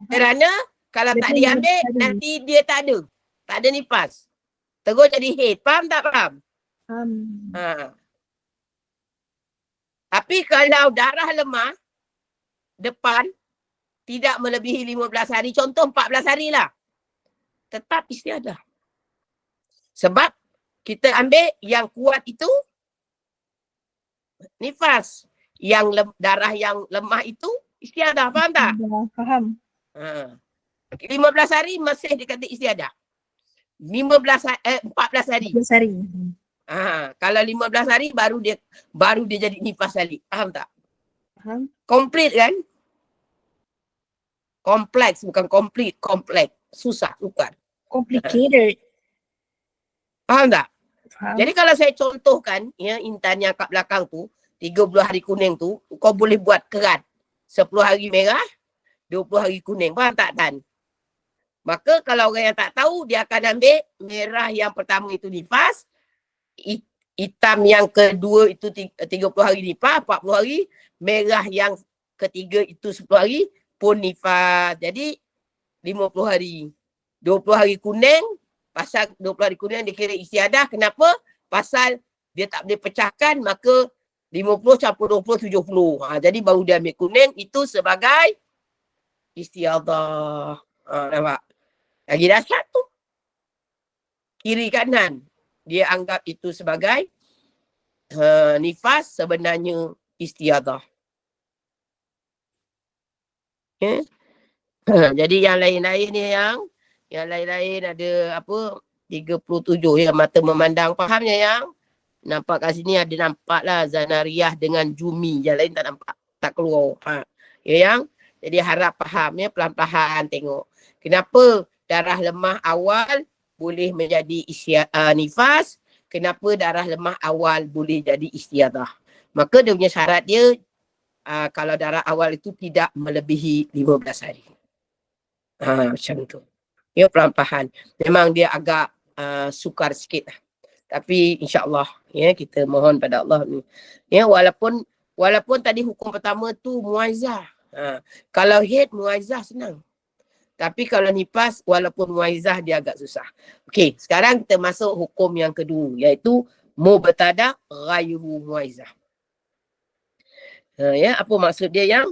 Kerana kalau tak diambil, nanti dia tak ada. Tak ada nifas. Terus jadi haid. Faham tak faham? Tapi kalau darah lemah, depan, tidak melebihi 15 hari, contoh 14 hari lah. Tetap istiadah. Sebab kita ambil yang kuat itu, nifas. Yang darah yang lemah itu, istiadah. Faham tak? Faham. 15 hari masih dikata istiadah. 14 hari. 14 hari. Kalau 15 hari baru dia jadi nifas balik. Faham tak? Faham. Komplit kan? Kompleks bukan komplit, kompleks. Susah, sukar. Complicated. Faham tak? Faham. Jadi kalau saya contohkan, Intan yang kat belakang tu, 30 hari kuning tu, kau boleh buat kerat. 10 hari merah, 20 hari kuning. Faham tak Tan? Maka kalau orang yang tak tahu, dia akan ambil merah yang pertama itu nifas, hitam yang kedua itu 30 hari nifas, 40 hari, merah yang ketiga itu 10 hari pun nifas. Jadi 50 hari. 20 hari kuning, pasal 20 hari kuning dia kira istiadah. Kenapa? Pasal dia tak boleh pecahkan, maka 50 campur 20, 70. Jadi baru dia ambil kuning, itu sebagai istiadah. Nampak? Lagi dahsyat tu. Kiri kanan. Dia anggap itu sebagai nifas, sebenarnya istiadah. Okay. Jadi yang lain-lain ni yang lain-lain ada 37 yang mata memandang. Fahamnya yang? Nampak kat sini ada nampak lah Zanariah dengan Jumi. Yang lain tak nampak. Tak keluar. Ya yang? Jadi harap faham ya, pelan-pelan tengok. Kenapa darah lemah awal boleh menjadi nifas? Kenapa darah lemah awal boleh jadi istiadah? Maka dia punya syarat dia, kalau darah awal itu tidak melebihi 15 hari. Macam tu. Ya, pelan-pelan. Memang dia agak sukar sikit lah. Tapi insyaAllah ya, kita mohon pada Allah ni. Ya, walaupun tadi hukum pertama tu muaizah. Kalau haid muaizah senang. Tapi kalau nifas walaupun muaizah dia agak susah. Okey, sekarang kita masuk hukum yang kedua, iaitu mubtada ghairu muaizah. Ya, apa maksud dia yang?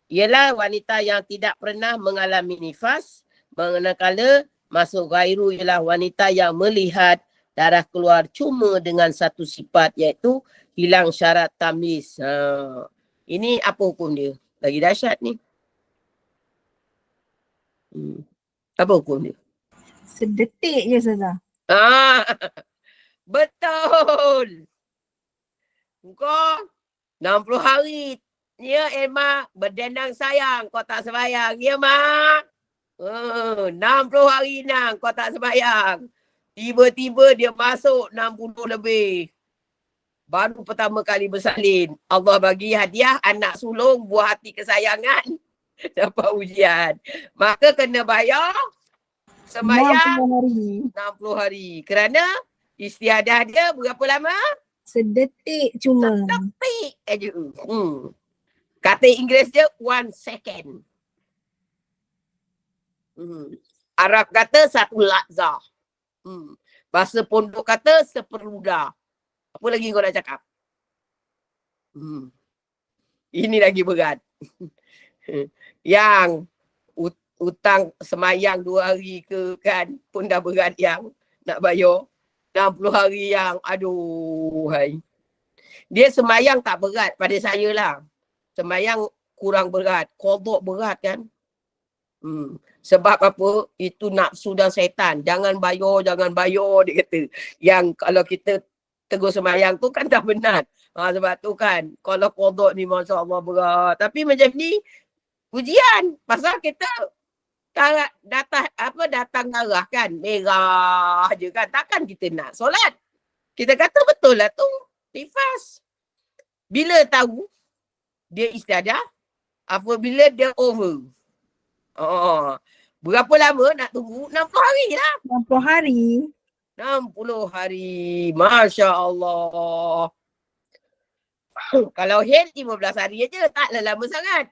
Ialah wanita yang tidak pernah mengalami nifas, manakala masuk ghairu ialah wanita yang melihat darah keluar cuma dengan satu sifat, iaitu hilang syarat tamyiz. Ini apa hukum dia? Lagi dahsyat ni. Apa hukum dia? Sedetik je Ustazah. Betul. Kau 60 hari. Ya Elma, berdendang sayang kau tak sembahyang. Ya Mak. 60 hari nang kau tak sembahyang. Tiba-tiba dia masuk 60 lebih. Baru pertama kali bersalin. Allah bagi hadiah anak sulung buah hati kesayangan. Dapat ujian. Maka kena bayar sembahyang 60 hari. Kerana istiadah dia berapa lama? Sedetik cuma. Sedetik aja. Kata Inggeris dia 1 second. Arab kata 1 lahzah. Bahasa pondok kata seperludah. Apa lagi kau nak cakap? Ini lagi berat. Yang hutang semayang 2 hari ke kan pun dah berat yang nak bayar. 60 hari yang aduh hai. Dia semayang tak berat pada saya lah. Semayang kurang berat. Qadha berat kan. Sebab apa? Itu nafsu dan syaitan. Jangan bayar dia kata. Yang kalau kita tegur semayang tu kan tak benar. Sebab tu kan kalau qadha ni Masya Allah berat. Tapi macam ni ujian. Pasal kita datang darah kan. Merah je kan. Takkan kita nak solat. Kita kata betul lah tu. Nifas. Bila tahu dia istiadah? Apabila dia over. Berapa lama nak tunggu? 60 hari lah. 60 hari. 60 hari. Masya Allah. Kalau haid 15 hari je. Taklah lama sangat.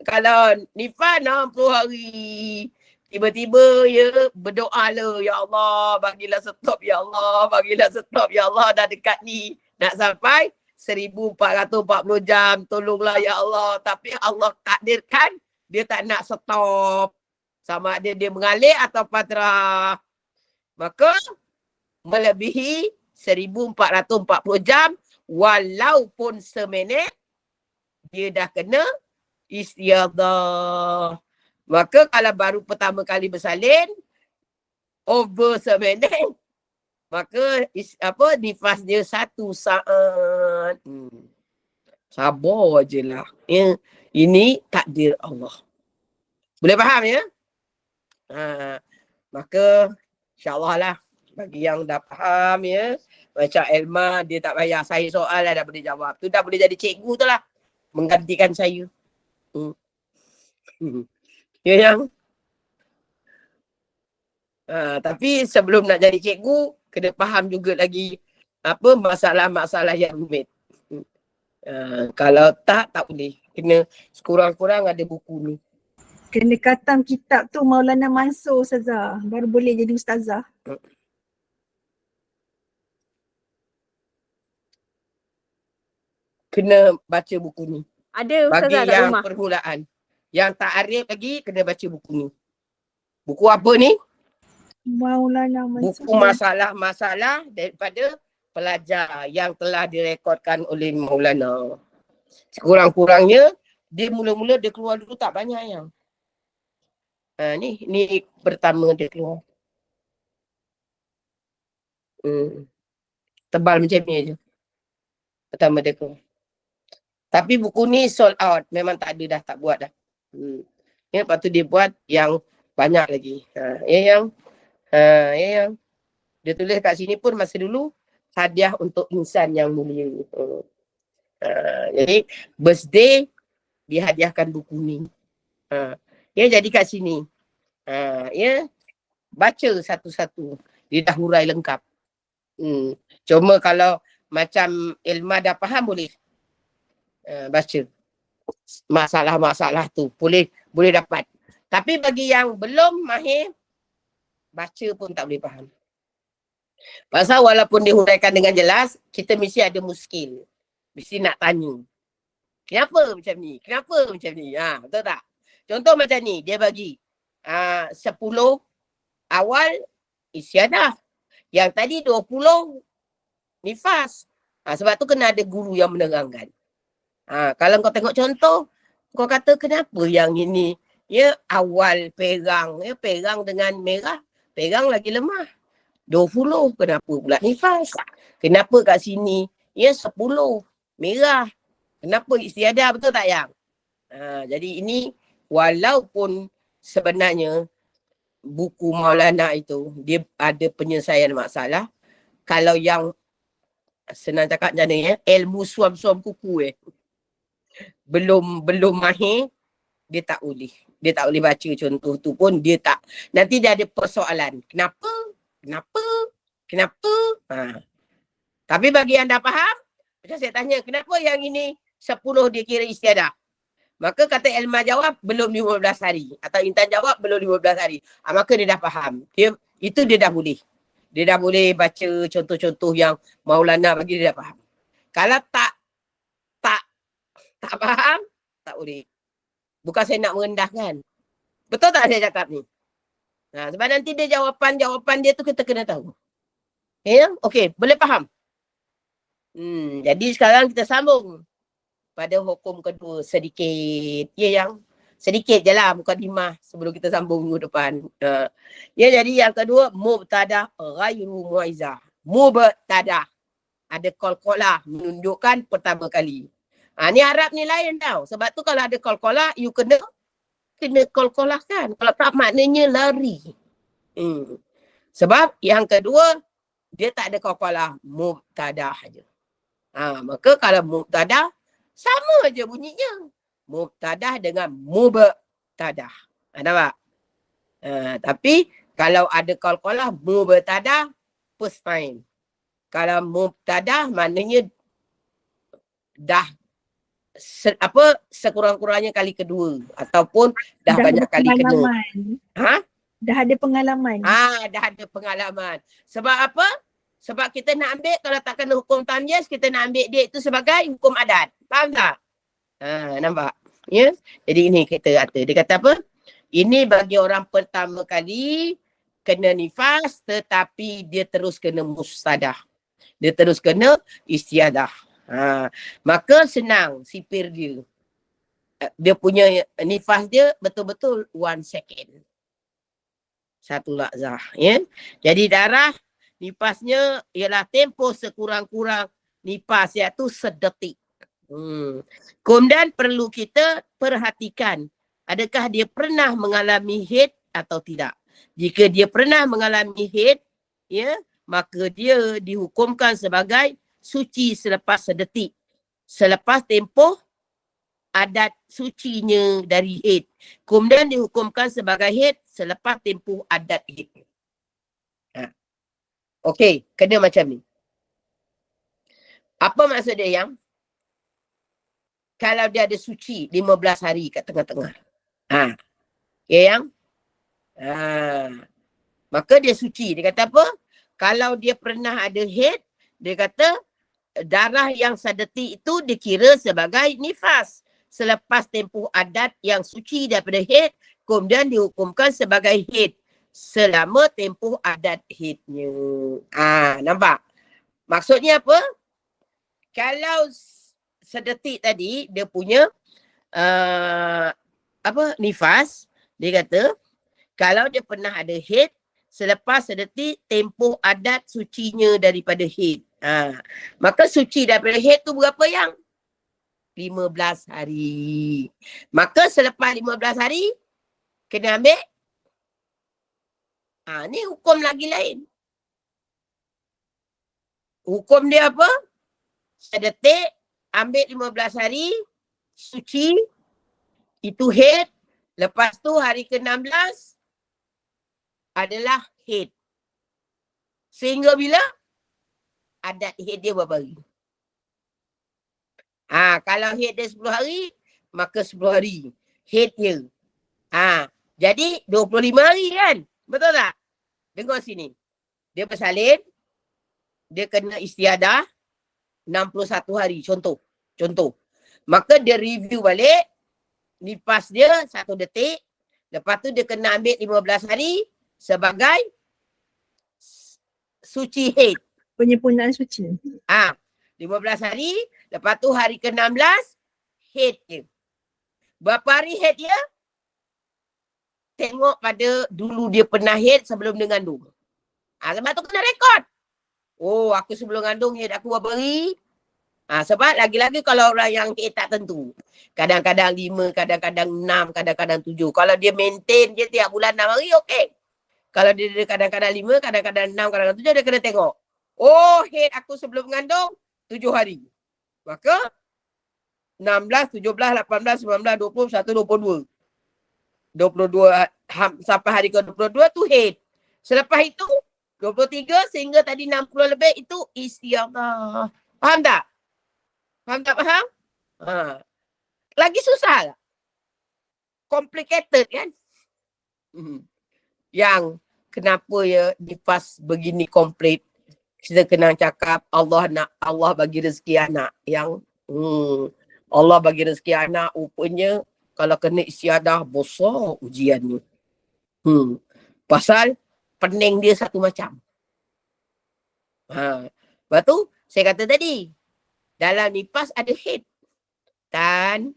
Kalau nifas 60 hari. Tiba-tiba ya berdoa lah. Ya Allah bagilah stop. Ya Allah bagilah stop. Ya Allah dah dekat ni. Nak sampai 1440 jam. Tolonglah ya Allah. Tapi Allah takdirkan dia tak nak stop. Sama ada dia mengalir atau patrah. Maka melebihi 1440 jam walaupun seminit dia dah kena istiadah. Maka kalau baru pertama kali bersalin over seminit maka nifas dia 1 saat. Sabar je lah. Ya. Ini takdir Allah. Boleh faham ya? Maka insyaAllah lah. Bagi yang dah faham ya. Macam Elma dia tak payah saya soal lah dah boleh jawab. Tu dah boleh jadi cikgu tu lah. Menggantikan saya. Ya yang? Tapi sebelum nak jadi cikgu, kena faham juga lagi apa masalah-masalah yang rumit. Kalau tak boleh. Kena sekurang-kurang ada buku ni. Kena khatam kitab tu Maulana Mansur Ustazah. Baru boleh jadi ustazah. Kena baca buku ni. Ada ustazah bagi kat yang rumah. permulaan. Yang tak arif lagi, kena baca buku ni. Buku apa ni? Maulana Mansur. Buku masalah-masalah daripada pelajar yang telah direkodkan oleh Maulana. Sekurang-kurangnya, dia mula-mula dia keluar dulu tak banyak yang. Ni pertama dia keluar. Tebal macam ni je. Pertama dekor. Tapi buku ni sold out. Memang tak ada dah, tak buat dah. Ya, lepas tu dia buat yang banyak lagi. Yang dia tulis kat sini pun masa dulu hadiah untuk insan yang mulia. Jadi birthday dihadiahkan buku ni. Ya, jadi kat sini. Ya, baca satu-satu. Dia dah hurai lengkap. Cuma kalau macam Ilma dah faham boleh baca. Masalah-masalah tu boleh dapat. Tapi bagi yang belum mahir, baca pun tak boleh faham. Pasal walaupun dihuraikan dengan jelas, kita mesti ada muskil. Mesti nak tanya. Kenapa macam ni? Kenapa macam ni? Betul tak? Contoh macam ni, dia bagi 10 awal istiadah. Yang tadi 20 nifas. Sebab tu kena ada guru yang menerangkan. Kalau kau tengok contoh, kau kata kenapa yang ini ya awal perang, ya perang dengan merah, perang lagi lemah. 20 kenapa pula nifas? Kenapa kat sini ya 10 merah? Kenapa istiadah, betul tak yang? Jadi ini walaupun sebenarnya buku Maulana itu dia ada penyelesaian masalah, kalau yang senang cakap macam ni ilmu suam-suam kuku belum mahir, dia tak boleh baca contoh tu pun dia tak. Nanti dia ada persoalan. Kenapa? Tapi bagi yang dah faham, macam saya tanya, kenapa yang ini 10 dia kira istiadah? Maka kata Elma jawab belum 15 hari. Atau Intan jawab belum 15 hari. Maka dia dah faham. Dia dah boleh. Dia dah boleh baca contoh-contoh yang Maulana bagi, dia dah faham. Kalau tak faham, tak boleh. Bukan saya nak merendahkan. Betul tak saya cakap ni? Sebab nanti dia jawapan dia tu kita kena tahu. Okey, boleh faham? Jadi sekarang kita sambung pada hukum kedua sedikit. Yang sedikit je lah mukadimah sebelum kita sambung minggu depan. Jadi yang kedua, mubtadah ghairu mu'izzah. Mubtadah. Ada qalqalah menunjukkan pertama kali. Ni Arab ni lain tau. Sebab tu kalau ada qalqalah, you kena qalqalah kan. Kalau tak maknanya lari. Sebab yang kedua, dia tak ada qalqalah. Mubtadah je. Maka kalau mubtadah, sama je bunyinya. Mubtadah dengan mubtadah. Nampak? Tapi kalau ada qalqalah, mubtadah first time. Kalau mubtadah maknanya dah sekurang-kurangnya kali kedua ataupun dah banyak kali kena. Dah ada pengalaman. Dah ada pengalaman. Sebab apa? Sebab kita nak ambil, kalau tak kena hukum tamyiz, kita nak ambil dia itu sebagai hukum adat. Faham tak? Nampak? Ya? Jadi ini kita kata. Dia kata apa? Ini bagi orang pertama kali kena nifas tetapi dia terus kena mustadah. Dia terus kena istiadah. Maka senang sipir dia. Dia punya nifas dia betul-betul 1 second. 1 lahzah. Ya? Jadi darah nifasnya ialah tempoh sekurang-kurang nifas iaitu sedetik. Kemudian perlu kita perhatikan adakah dia pernah mengalami haid atau tidak. Jika dia pernah mengalami haid, ya, maka dia dihukumkan sebagai suci selepas sedetik. Selepas tempoh adat sucinya dari haid. Kemudian dihukumkan sebagai haid selepas tempoh adat haid. Okey, kena macam ni. Apa maksud dia yang? Kalau dia ada suci 15 hari kat tengah-tengah. Okay yang? Maka dia suci. Dia kata apa? Kalau dia pernah ada haid, dia kata darah yang sedetik itu dikira sebagai nifas. Selepas tempoh adat yang suci daripada haid, kemudian dihukumkan sebagai haid selama tempoh adat haidnya. Nampak? Maksudnya apa? Kalau sedetik tadi dia punya nifas, dia kata kalau dia pernah ada haid selepas sedetik tempoh adat sucinya daripada haid. Maka suci daripada haid tu berapa yang? 15 hari. Maka selepas 15 hari, kena ambil. Ni hukum lagi lain. Hukum dia apa? Sedetik, ambil 15 hari, suci, itu haid. Lepas tu hari ke-16 adalah haid. Sehingga bila? Adat haid dia berapa hari? Kalau haid dia 10 hari, maka 10 hari haid dia. Jadi 25 hari kan? Betul tak? Dengar sini. Dia bersalin, dia kena istiadah 61 hari. Contoh. Maka dia review balik, nifas dia 1 detik. Lepas tu dia kena ambil 15 hari sebagai suci haid. Penyempurnaan suci. 15 hari. Lepas tu hari ke-16 haid dia. Berapa hari haid dia? Tengok pada dulu dia pernah haid sebelum dia ngandung. Sebab tu kena rekod. Oh, aku sebelum ngandung haid aku berapa hari? Sebab lagi-lagi kalau orang yang haid tak tentu. Kadang-kadang 5, kadang-kadang 6, kadang-kadang 7. Kalau dia maintain je tiap bulan 6 hari, okey. Kalau dia kadang-kadang 5, kadang-kadang 6, kadang-kadang 7, dia kena tengok. Oh, haid aku sebelum mengandung 7 hari. Maka 16, 17, 18, 19, 20, 21, 22. 22 sampai hari ke-22 tu haid. Selepas itu 23 sehingga tadi 60 lebih itu istiadah. Faham tak? Faham? Lagi susah tak? Complicated kan? Yang kenapa ya nifas begini komplit? Kita kena cakap Allah bagi rezeki anak yang Allah bagi rezeki anak rupanya kalau kena istiadah besar ujian ni. Pasal pening dia satu macam. Lepas tu saya kata tadi dalam nifas ada haid. Tan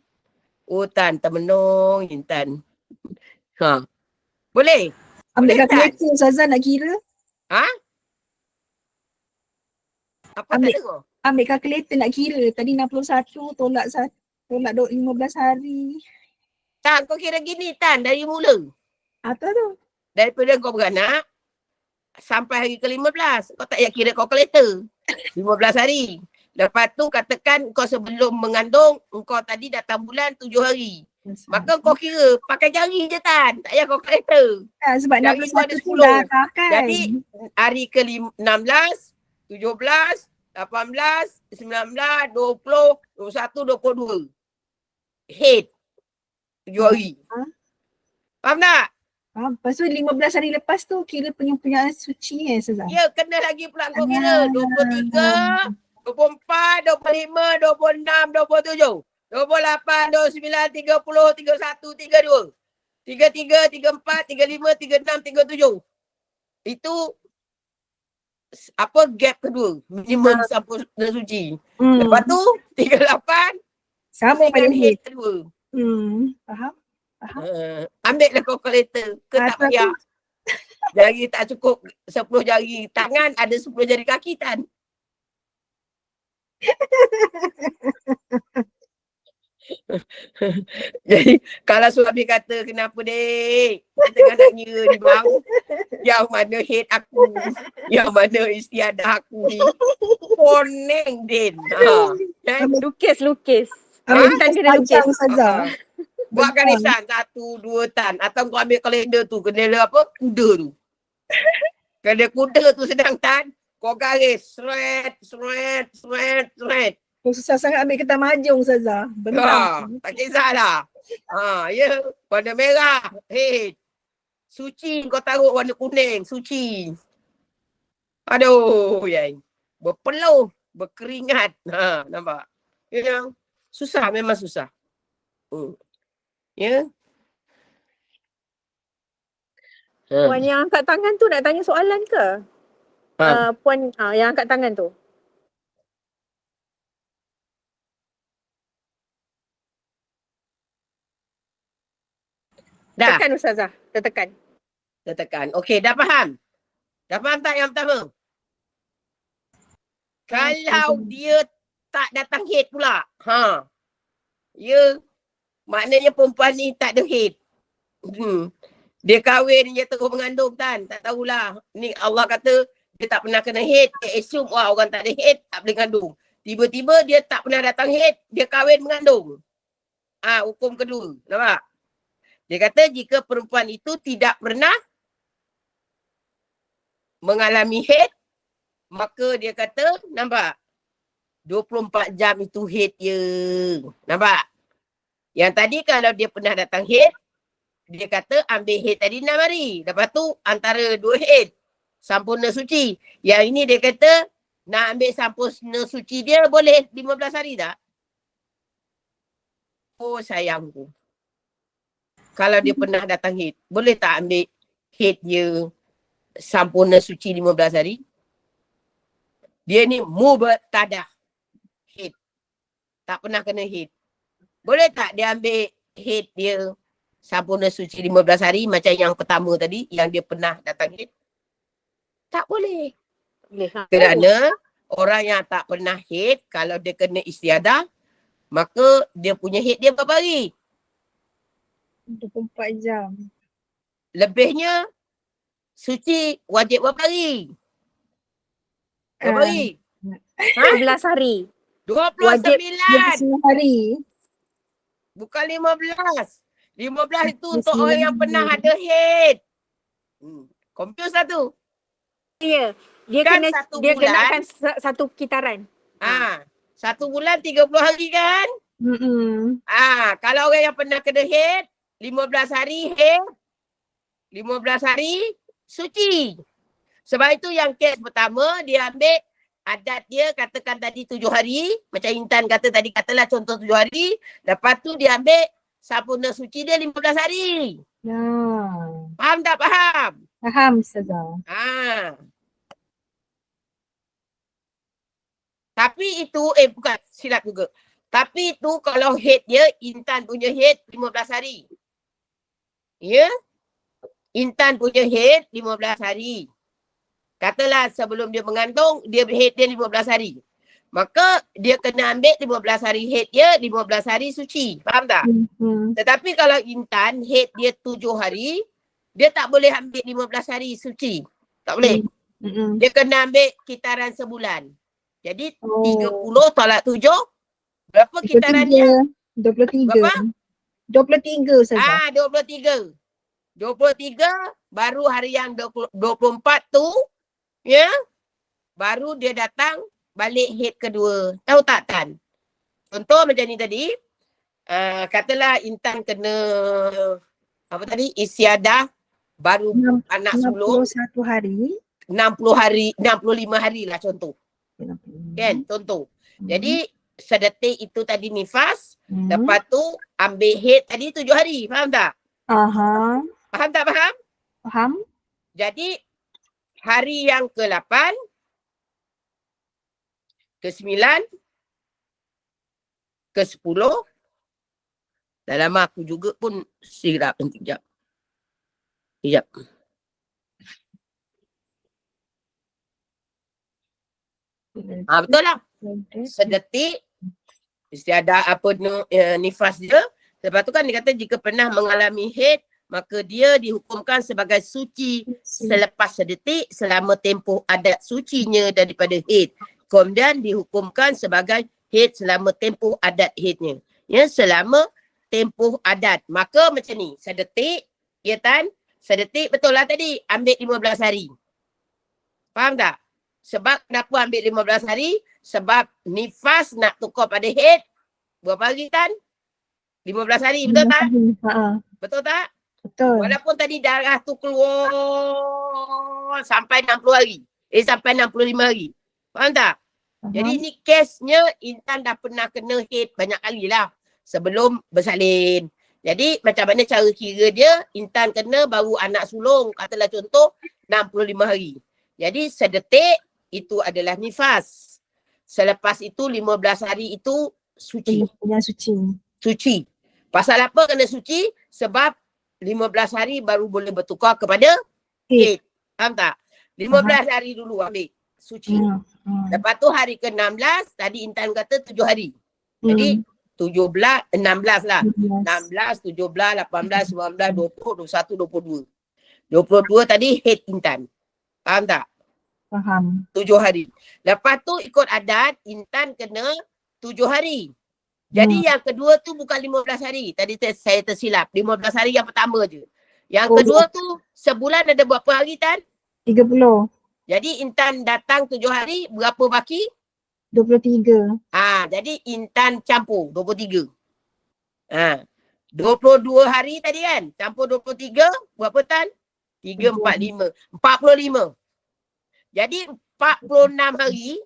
termenung Intan. Boleh? Ambil Boleh kalkulator Ustazah nak kira. Apa tak dengar? Ambil kalkulator nak kira. Tadi 61 tolak 15 hari. Tan, kau kira gini Tan dari mula. Atau tu? Daripada kau beranak sampai hari ke-15. Kau tak payah kira kalkulator. 15 hari. Lepas tu katakan kau sebelum mengandung, kau tadi datang bulan 7 hari. Maka kau kira pakai jari je Tan. Tak payah kalkulator. Sebab jari 61 tu dah kan. Jadi hari ke-16, 17, 18, 19, 20, 21, 22. Haid. 7 hari. Faham tak? Lepas tu 15 hari lepas tu kira penyempurnaan suci Ustazah? Ya, kena lagi pula kau kira. 23, 24, 25, 26, 27, 28, 29, 30, 31, 32, 33, 34, 35, 36, 37. Itu apa gap kedua. Minimum sempurna suci. Lepas tu 38 sama pada haid kedua. Faham? Ambil lah kalkulator. Ke tak payah. Jari tak cukup 10 jari tangan, ada 10 jari kaki Tan. Jadi kalau suami kata kenapa dek kita tengah nak ngira ni bang, yang mana haid aku, yang mana istiadah aku ni, poning din. Lukis. Tan kena lukis Ustazah. Buat garisan 1, 2 Tan. Atau kau ambil kalender tu, kalender apa? Kuda tu. Kalender kuda tu sedang Tan. Kau garis. Sret. Susah sangat ambil kertas mahjong Ustazah. Tak kisahlah. Ya. Warna merah. Haid. Suci kau taruh warna kuning. Suci. Aduh. Berpeluh. Berkeringat. Nampak? Ya. Susah. Memang susah. Ya. Puan yang angkat tangan tu nak tanya soalan ke? Puan yang angkat tangan tu. Dah. Tekan Ustazah. Tertekan. Okey, dah faham? Dah faham tak yang pertama? Kalau dia tak datang head pula. Ya, maknanya perempuan ni tak ada head. Dia kahwin, dia terus mengandung kan. Tak tahulah. Ni Allah kata dia tak pernah kena head. Dia assume wah orang tak ada head, tak boleh mengandung. Tiba-tiba dia tak pernah datang head, dia kahwin mengandung. Hukum kedua. Nampak? Dia kata jika perempuan itu tidak pernah mengalami head, maka dia kata, nampak? 24 jam itu head je. Nampak? Yang tadi kalau dia pernah datang head, dia kata ambil head tadi 6 hari. Lepas tu antara 2 head, sampurna suci. Yang ini dia kata nak ambil sampurna suci dia boleh 15 hari tak? Oh sayangku. Kalau dia pernah datang head, boleh tak ambil head dia sampurna suci 15 hari? Dia ni mubtadah. Head. Tak pernah kena head. Boleh tak dia ambil head dia sampurna suci 15 hari macam yang pertama tadi yang dia pernah datang head? Tak boleh. Kerana orang yang tak pernah head kalau dia kena istiadah maka dia punya head dia berapa hari? 24 jam. Lebihnya suci wajib berapa hari? Berapa hari? 12 hari. 29. 29 hari. Bukan 15. 15 itu untuk orang yang pernah ada head. Confuse lah tu. Ya. Dia Kan kena satu dia bulan. kenakan satu kitaran. 1 bulan 30 hari kan? Kalau orang yang pernah kena head, 15 hari head, 15 hari suci. Sebab itu yang kes pertama dia ambil adat dia katakan tadi 7 hari. Macam Intan kata tadi, katalah contoh 7 hari. Lepas tu dia ambil sampurna suci dia 15 hari. Faham tak faham? Faham Ustazah. Tapi itu, bukan silap juga. Tapi itu kalau head dia, Intan punya head 15 hari. Ya? Intan punya head 15 hari. Katalah sebelum dia mengandung, dia head dia 15 hari. Maka dia kena ambil 15 hari head dia, 15 hari suci. Faham tak? Tetapi kalau Intan head dia 7 hari, dia tak boleh ambil 15 hari suci. Tak boleh. Dia kena ambil kitaran sebulan. Jadi 30 tolak 7, berapa kitarannya? 23. Berapa? 23 Ustazah. 23. 23 baru hari yang 24 tu, ya, baru dia datang balik head kedua. Tahu tak Tan? Contoh macam ni tadi, katalah Intan kena apa tadi, istiadah baru anak sulung 61 hari. 60 hari, 65 hari lah contoh. Kan, contoh. Jadi sedetik itu tadi nifas, lepas tu ambil head tadi 7 hari. Faham tak? Faham tak faham? Faham. Jadi hari yang ke-8, ke-9, ke-10, dalam aku juga pun silap nanti kejap. Betul lah. Sedetik istiadah nifas dia. Lepas tu kan dia kata jika pernah mengalami haid, maka dia dihukumkan sebagai suci selepas sedetik selama tempoh adat sucinya daripada haid. Kemudian dihukumkan sebagai haid selama tempoh adat haidnya. Ya, selama tempoh adat. Maka macam ni, sedetik, ya Tan? Sedetik betul lah tadi, ambil 15 hari. Faham tak? Sebab kenapa ambil 15 hari? Sebab nifas nak tukar pada haid, berapa hari Tan? 15 hari, betul tak? Betul tak? Betul. Walaupun tadi darah tu keluar sampai 60 hari. Sampai 65 hari. Faham tak? Jadi ni kesnya Intan dah pernah kena haid banyak kali lah sebelum bersalin. Jadi macam mana cara kira dia, Intan kena baru anak sulung, katalah contoh 65 hari. Jadi sedetik itu adalah nifas. Selepas itu 15 hari itu suci. Suci. Pasal apa kena suci? Sebab 15 hari baru boleh bertukar kepada haid. Faham tak? 15 hari dulu ambil. suci. Lepas tu hari ke-16 tadi Intan kata 7 hari. Jadi 17, 16 lah. 16, 17, 18, 19, 20, 21, 22. 22 tadi head Intan. Faham tak? Faham. 7 hari. Lepas tu ikut adat Intan kena 7 hari. Jadi yang kedua tu bukan 15 hari. Tadi saya tersilap. 15 hari yang pertama je. Yang kedua tu sebulan ada berapa hari Tan? 30. Jadi Intan datang 7 hari, berapa baki? 23. Jadi Intan campur 23. 22 hari tadi kan? Campur 23, berapa Tan? 3, 4, 5. 45. Jadi 46 hari.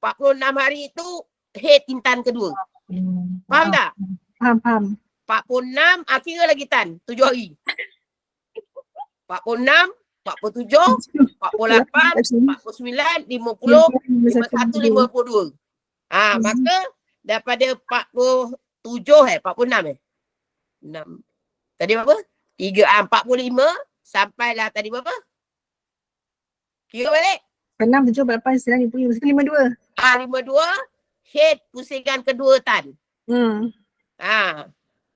46 hari itu head Intan kedua. Faham tak? Faham. 46, kira lagi Tan, 7 hari. 46, 47, 48, 49, 50, 51, 52. Maka daripada 47 46 6. Tadi berapa? 3, 45 sampailah tadi berapa? Kira balik. 6, 7, 8, 9, 10, 52. 52 head pusingan kedua Tan.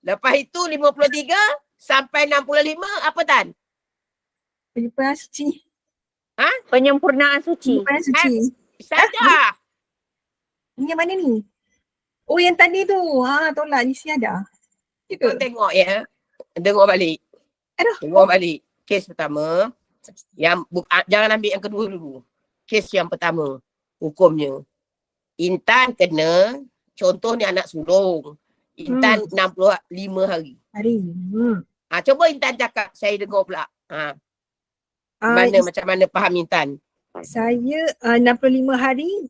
Lepas itu 53 sampai 65 apa Tan? Penyempurnaan suci. Penyempurnaan suci. Penyempurnaan suci. Saja. Ini yang mana ni? Oh yang tadi tu. Tolak ni ada. Kau tengok ya. Tengok balik. Aduh. Tengok balik. Kes pertama. Jangan ambil yang kedua dulu. Kes yang pertama. Hukumnya. Intan kena. Contoh ni anak sulung. Intan 65 hari. Coba Intan cakap. Saya dengar pula. Macam mana faham Intan? Saya 65 hari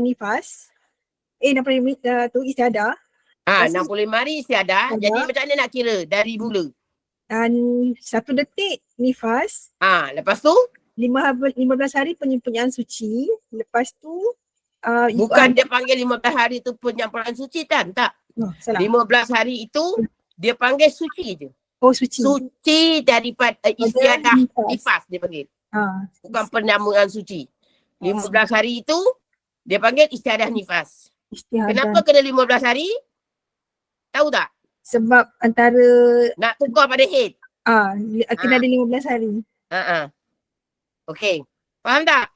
nifas. 65 tu istiadah. 65 hari istiadah. Jadi macam mana nak kira dari mula? 1 detik nifas. Lepas tu? 15 hari penyempurnaan suci. Lepas tu bukan dia panggil 15 hari tu penyempurnaan suci Tan, tak? Salah. 15 hari itu dia panggil suci je. Oh suci. Suci daripada istiadah nifas dia panggil. Bukan penyempurnaan suci. 15 hari itu dia panggil istiadah nifas. Kenapa kena 15 hari? Tahu tak? Sebab antara nak tukar pada head. kena ada 15 hari. Okey. Faham tak?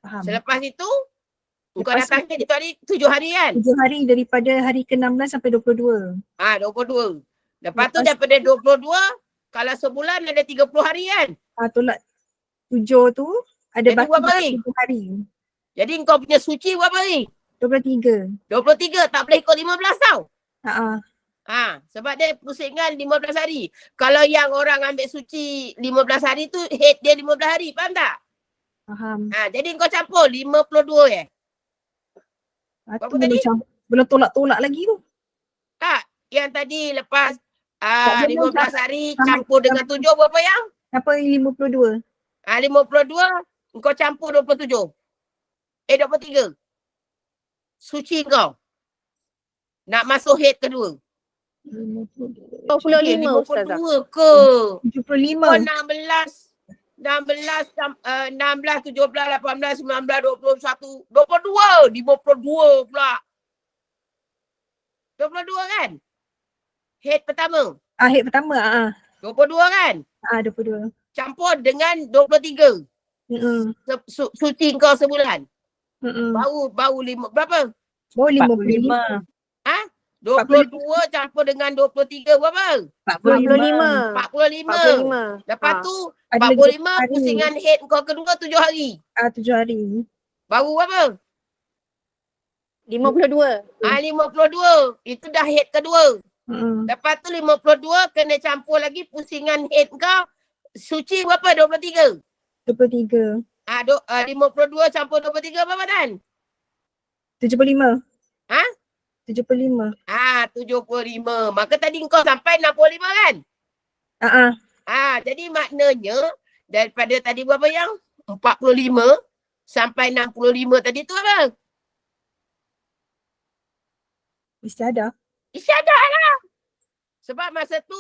Faham. Selepas itu kau datang head itu hari 7 hari kan? 7 hari daripada hari ke-16 sampai 22. 22. Lepas tu daripada 22 kalau sebulan ada 30 hari kan? Tolak 7 tu ada jadi baki 7 hari. Jadi kau punya suci berapa hari? 23. 23 tak boleh ikut 15 tau. Sebab dia pusingan 15 hari. Kalau yang orang ambil suci 15 hari tu head dia 15 hari. Faham tak? Faham. Jadi kau campur 52 Berapa tadi? Belum tolak-tolak lagi tu. Tak. Yang tadi lepas 15 hari campur dengan 7 berapa yang? Apa 52? 52 kau campur 27. 23. Suci kau. Nak masuk head kedua. 55 52 Ustazah. ke? 75. 16, 17, 18, 19, 20, 21, 22. 52 pula. 22 kan? Head pertama. Head pertama. 22 kan? 22. Campur dengan 23. Suci kau sebulan. Bau 5 berapa? Bau 55. 22 campur dengan 23 berapa? 45. Lepas tu 45 pusingan head kau kedua 7 hari. 7 hari. Baru berapa? 52. 52. Itu dah head kedua. Lepas tu 52 kena campur lagi pusingan head kau. Suci berapa? 23. 23. 52 campur 23 berapa Tan? 75. 75. 75. Maka tadi kau sampai 65 kan? Jadi maknanya daripada tadi berapa yang? 45 sampai 65 tadi tu apa? Istiadah. Istiadah lah. Sebab masa tu,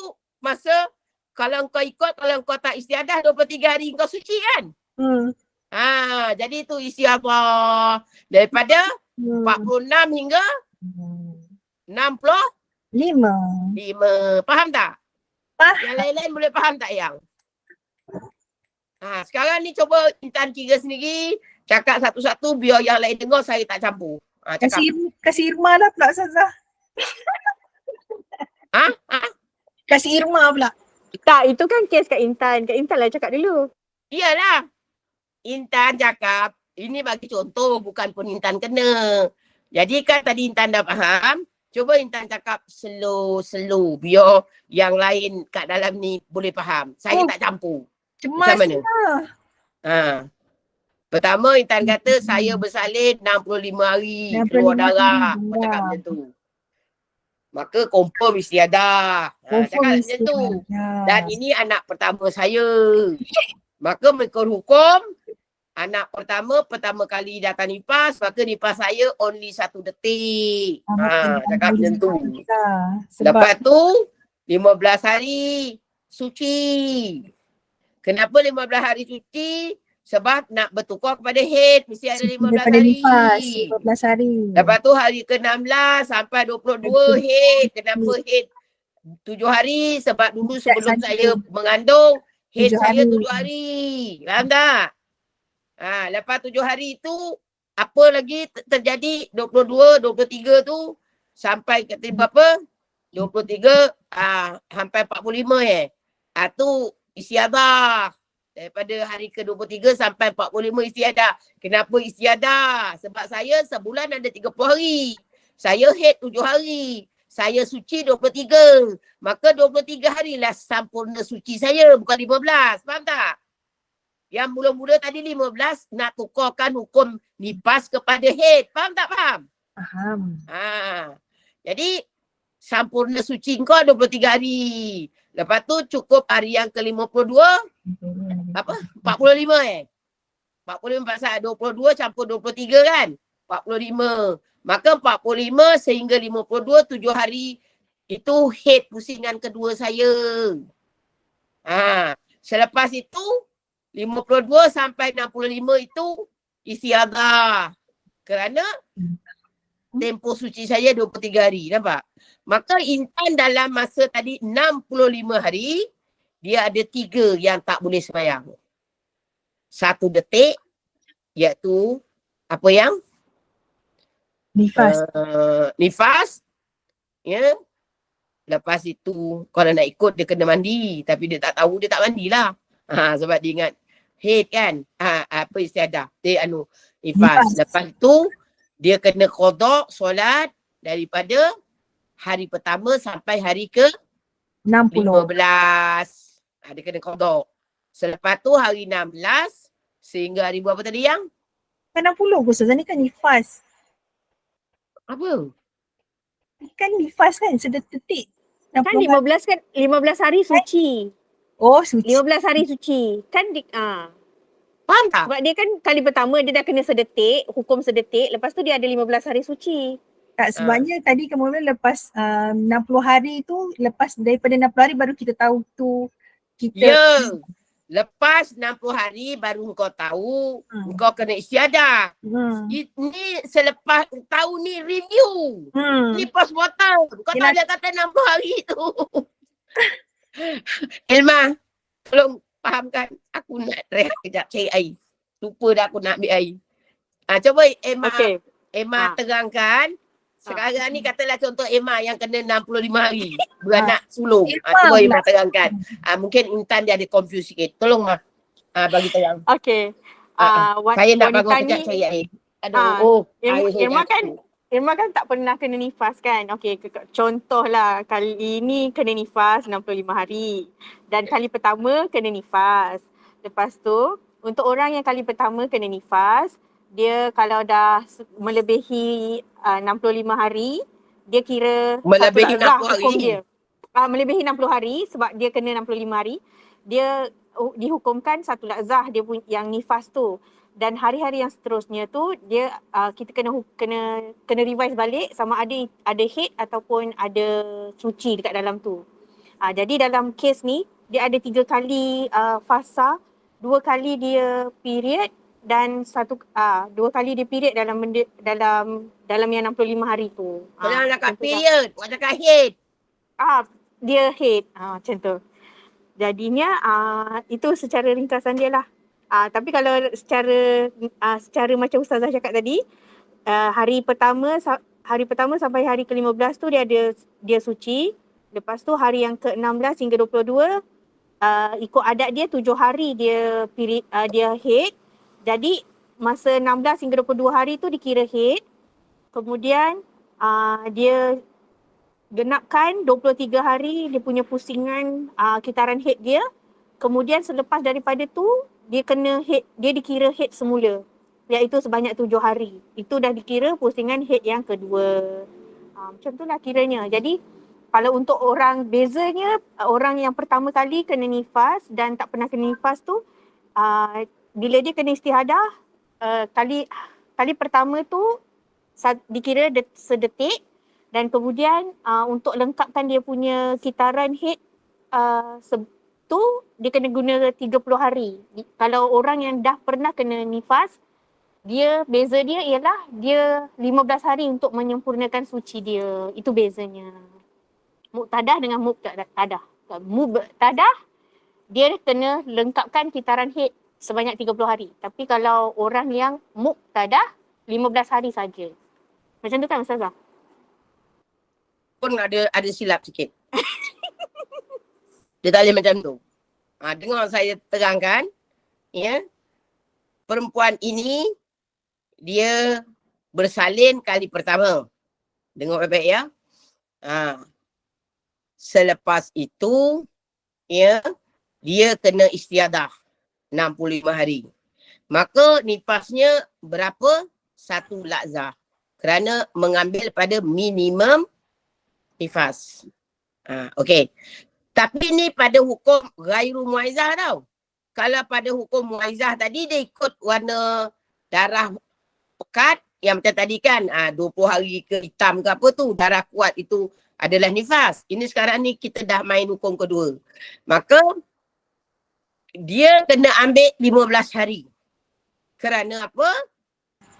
kalau kau ikut, kalau kau tak istiadah 23 hari kau suci kan? Jadi itu isi Allah. Daripada 46 hingga 65. Faham tak? Yang lain-lain boleh faham tak yang? Sekarang ni cuba Intan kira sendiri. Cakap satu-satu biar yang lain dengar, saya tak campur. Cakap. Kasih Irma lah pula Ustazah. Kasih Irma pula. Tak, itu kan kes Kak Intan. Kak Intan lah cakap dulu. Iyalah. Intan cakap, ini bagi contoh, bukan pun Intan kena. Jadi kan tadi Intan dah faham. Cuba Intan cakap slow biar yang lain kat dalam ni boleh faham. Saya tak campur. Cemas macam mana? Pertama Intan kata saya bersalin 65 hari keluar darah. Cakap macam tu. Maka confirm istiadah. Cakap macam tu. Dan ini anak pertama saya. Maka mengikut hukum, anak pertama kali datang nifas, maka nifas saya only 1 detik. Cakap macam tu. Lepas tu 15 hari suci. Kenapa 15 hari suci? Sebab nak bertukar kepada haid mesti ada 15 hari. 15 hari. Lepas tu hari ke-16 sampai 22 haid. Kenapa haid 7 hari? Sebab dulu sebelum saya mengandung, haid saya 7 hari. Faham tak? Lepas 7 hari tu, apa lagi terjadi? 22, 23 tu sampai ke berapa? 23 sampai 45 tu istiadah. Daripada hari ke-23 sampai 45 istiadah. Kenapa istiadah? Sebab saya sebulan ada 30 hari. Saya haid 7 hari. Saya suci 23. Maka 23 harilah sempurna suci saya. Bukan 15. Faham tak? Yang mula-mula tadi 15 nak tukarkan hukum nifas kepada haid. Faham tak? Faham? Faham. Jadi sempurna suci kau 23 hari. Lepas tu cukup hari yang ke-52 45 45 pasal 22 campur 23 kan 45. Maka 45 sehingga 52 7 hari itu haid pusingan kedua saya. Selepas itu 52 sampai 65 itu istiadah. Kerana tempoh suci saya 23 hari. Nampak? Maka Intan dalam masa tadi 65 hari, dia ada 3 yang tak boleh sembahyang. 1 detik, iaitu apa yang? Nifas. Nifas. Ya. Lepas itu, kalau nak ikut dia kena mandi. Tapi dia tak tahu, dia tak mandilah. Sebab dia ingat haid kan. Apa istiadah? Nifas. Lepas tu, dia kena qada solat daripada hari pertama sampai hari ke 15. Dia kena qada. Selepas tu hari 16 sehingga hari berapa tadi yang? 60 Ustazah, ni kan nifas. Apa? Kan nifas kan sedetik. Kan 15 kan 15 hari suci. Oh suci. 15 hari suci. Kan faham tak? Sebab dia kan kali pertama dia dah kena sedetik, hukum sedetik. Lepas tu dia ada 15 hari suci. Tak, sebabnya tadi kemudian lepas 60 hari tu, lepas daripada 60 hari baru kita tahu tu kita. Lepas 60 hari baru kau tahu kau kena istiadah. Ini selepas tahu ni review. Ni postmortem. Kau tak boleh kata 60 hari tu. Elma, tolong fahamkan. Aku nak rehat kejap cari air. Lupa dah aku nak ambil air. Coba Emma, Emma terangkan. Sekarang ni katalah contoh Emma yang kena 65 hari. Beranak sulung. Cuba Emma terangkan. Mungkin Intan dia ada confuse sikit. Tolong Mah. Bagi terang. Okey. Saya nak bangun kejap cari air. Aduh. Irma kan tak pernah kena nifas kan. Okey, contohlah kali ini kena nifas 65 hari. Dan kali pertama kena nifas. Lepas tu, untuk orang yang kali pertama kena nifas, dia kalau dah melebihi 65 hari, dia kira melebihi 60 hari. Dia. Melebihi 60 hari sebab dia kena 65 hari, dia dihukumkan satu lakzah dia yang nifas tu. Dan hari-hari yang seterusnya tu dia kita kena revise balik sama ada haid ataupun ada suci dekat dalam tu. Jadi dalam kes ni dia ada 3 kali fasa, 2 kali dia period dan 2 kali dia period dalam yang 65 hari tu. Kalau nak kat period, buat cakap head. Dia head. Macam tu. Jadinya itu secara ringkasan dia lah. Tapi kalau secara macam Ustazah cakap tadi, hari pertama sampai hari ke-15 tu dia suci. Lepas tu hari yang ke-16 hingga 22 ikut adat dia 7 hari dia head. Jadi masa 16 hingga 22 hari tu dikira head. Kemudian dia genapkan 23 hari dia punya pusingan kitaran head dia. Kemudian selepas daripada tu dia dikira head semula, iaitu sebanyak 7 hari. Itu dah dikira pusingan head yang kedua. Macam tu lah kiranya. Jadi kalau untuk bezanya orang yang pertama kali kena nifas dan tak pernah kena nifas tu, bila dia kena istihadah, kali pertama tu dikira sedetik, dan kemudian untuk lengkapkan dia punya kitaran head tu dia kena guna 30 hari. Kalau orang yang dah pernah kena nifas, beza dia ialah dia 15 hari untuk menyempurnakan suci dia. Itu bezanya. Muqtadah dengan mubtadah. Mubtadah dia kena lengkapkan kitaran head sebanyak 30 hari. Tapi kalau orang yang muqtadah 15 hari saja. Macam tu kan Ustazah? Pun ada silap sikit. Dia tak boleh macam tu. Dengar saya terangkan, ya. Perempuan ini dia bersalin kali pertama. Dengar baik-baik ya. Selepas itu, ya, dia kena istiadah 65 hari. Maka nifasnya berapa? 1 lakzah. Kerana mengambil pada minimum nifas. Okey. Tapi ni pada hukum ghairu muaizah tau. Kalau pada hukum muaizah tadi dia ikut warna darah pekat yang macam tadi kan 20 hari ke hitam ke apa tu, darah kuat itu adalah nifas. Ini sekarang ni kita dah main hukum kedua. Maka dia kena ambil 15 hari. Kerana apa?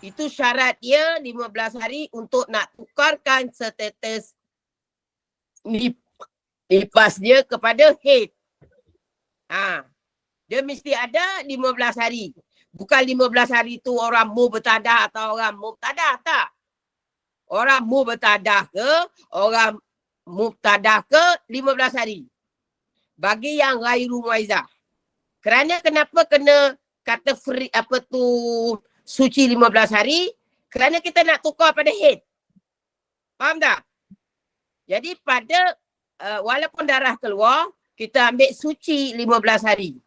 Itu syarat dia 15 hari untuk nak tukarkan status nifas dia kepada head. Dia mesti ada 15 hari. Bukan 15 hari tu orang mubtadah atau orang mubtadah, tak. Orang mubtadah ke, orang mubtadah ke 15 hari. Bagi yang ghairu muaizah. Kerana kenapa kena kata free suci 15 hari? Kerana kita nak tukar pada head. Faham tak? Jadi walaupun darah keluar, kita ambil suci 15 hari.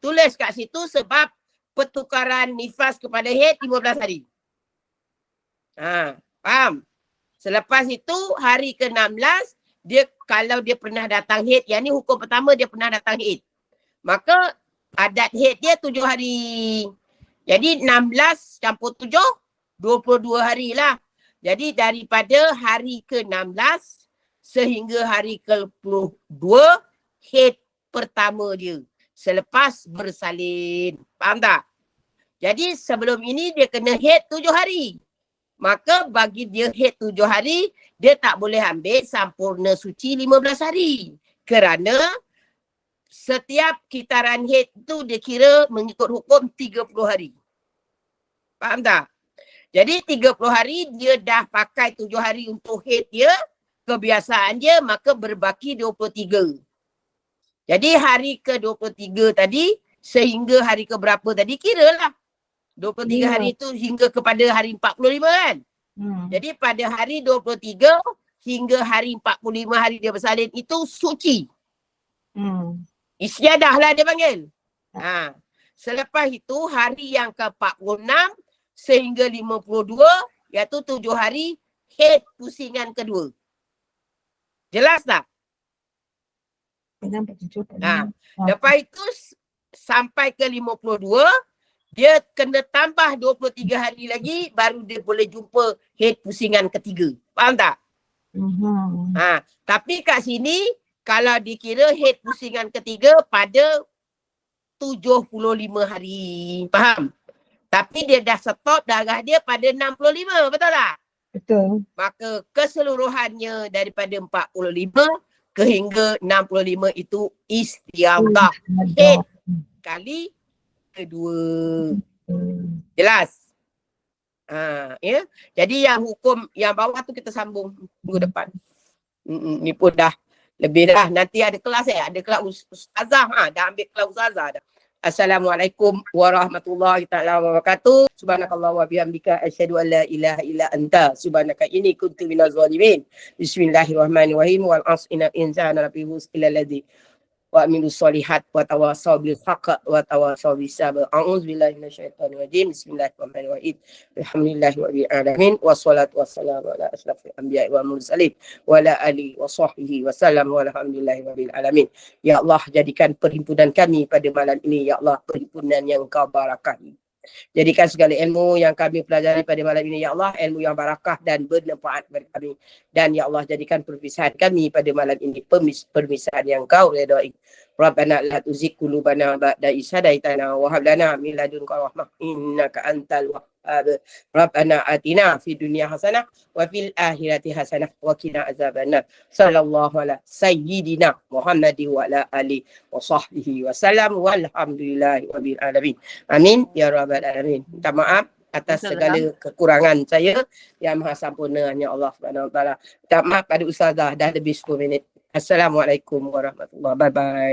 Tulis kat situ sebab pertukaran nifas kepada head 15 hari. Faham? Selepas itu hari ke-16, kalau dia pernah datang head, yang ni hukum pertama dia pernah datang head. Maka adat head dia 7 hari. Jadi 16 campur 7, 22 hari lah. Jadi daripada hari ke-16 sehingga hari ke-22, head pertama dia. Selepas bersalin. Faham tak? Jadi sebelum ini dia kena head 7 hari. Maka bagi dia head 7 hari, dia tak boleh ambil sampurna suci 15 hari. Kerana setiap kitaran head tu dia kira mengikut hukum 30 hari. Faham tak? Jadi 30 hari dia dah pakai 7 hari untuk head dia, kebiasaan dia, maka berbaki 23. Jadi hari ke-23 tadi sehingga hari ke berapa tadi kiralah. 23 hari tu hingga kepada hari 45 kan. Jadi pada hari 23 hingga hari 45 hari dia bersalin itu suci. Istiadah lah dia panggil. Selepas itu hari yang ke-46 sehingga 52 iaitu 7 hari head pusingan kedua. Jelas tak? Lepas itu sampai ke 52 dia kena tambah 23 hari lagi baru dia boleh jumpa head pusingan ketiga. Faham tak? Tapi kat sini kalau dikira head pusingan ketiga pada 75 hari. Faham? Tapi dia dah stop darah dia pada 65, betul tak? Betul. Maka keseluruhannya daripada 45 ke hingga 65 itu istiadah. Haid kali kedua. Jelas? Ya. Jadi yang hukum yang bawah tu kita sambung minggu depan. Ni pun dah lebih dah. Nanti ada kelas ada kelas ustazah. Dah ambil kelas ustazah dah. Assalamualaikum warahmatullahi taala wabarakatuh. Subhanakallah wa bihamdika asyhadu an la ilaha illa anta subhanaka inni kuntu minaz zalimin. Bismillahirrahmanirrahim. Wal 'asri innal insana lafi khusr illa alladzi wa amilus solihat wa tawasaw bil haqq wa tawasaw bis sabr. A'udzubillahi minasyaitonir rajim. Bismillahirrahmanirrahim. Alhamdulillahi rabbil alamin wassalatu wassalamu ala asyrafil anbiya'i wal mursalin wa ala alihi wa sahbihi wasallam walhamdulillahi rabbil alamin. Ya Allah, jadikan perhimpunan kami pada malam ini ya Allah perhimpunan yang Kau barakahi. Jadikan segala ilmu yang kami pelajari pada malam ini ya Allah ilmu yang barakah dan bermanfaat bagi kami. Dan ya Allah jadikan perpisahan kami pada malam ini perpisahan yang Kau redai. Rabbana la tuzigh qulubana ba'da idh hadaitana wa hab lana min ladunka rahmah innaka antal wahhab. Rabbana atina fid dunya hasanah wa fil akhirati hasanah wa qina azabannar. Sallallahu ala sayyidina Muhammadin wa ala alihi wa sahbihi wa sallam walhamdulillahi rabbil alamin. Amin ya rabbal alamin. Minta maaf atas segala kekurangan saya yang maha sempurna hanya Allah Subhanahu wa taala. Minta maaf pada ustazah dah lebih 10 minit. Assalamualaikum warahmatullahi wabarakatuh. Bye bye.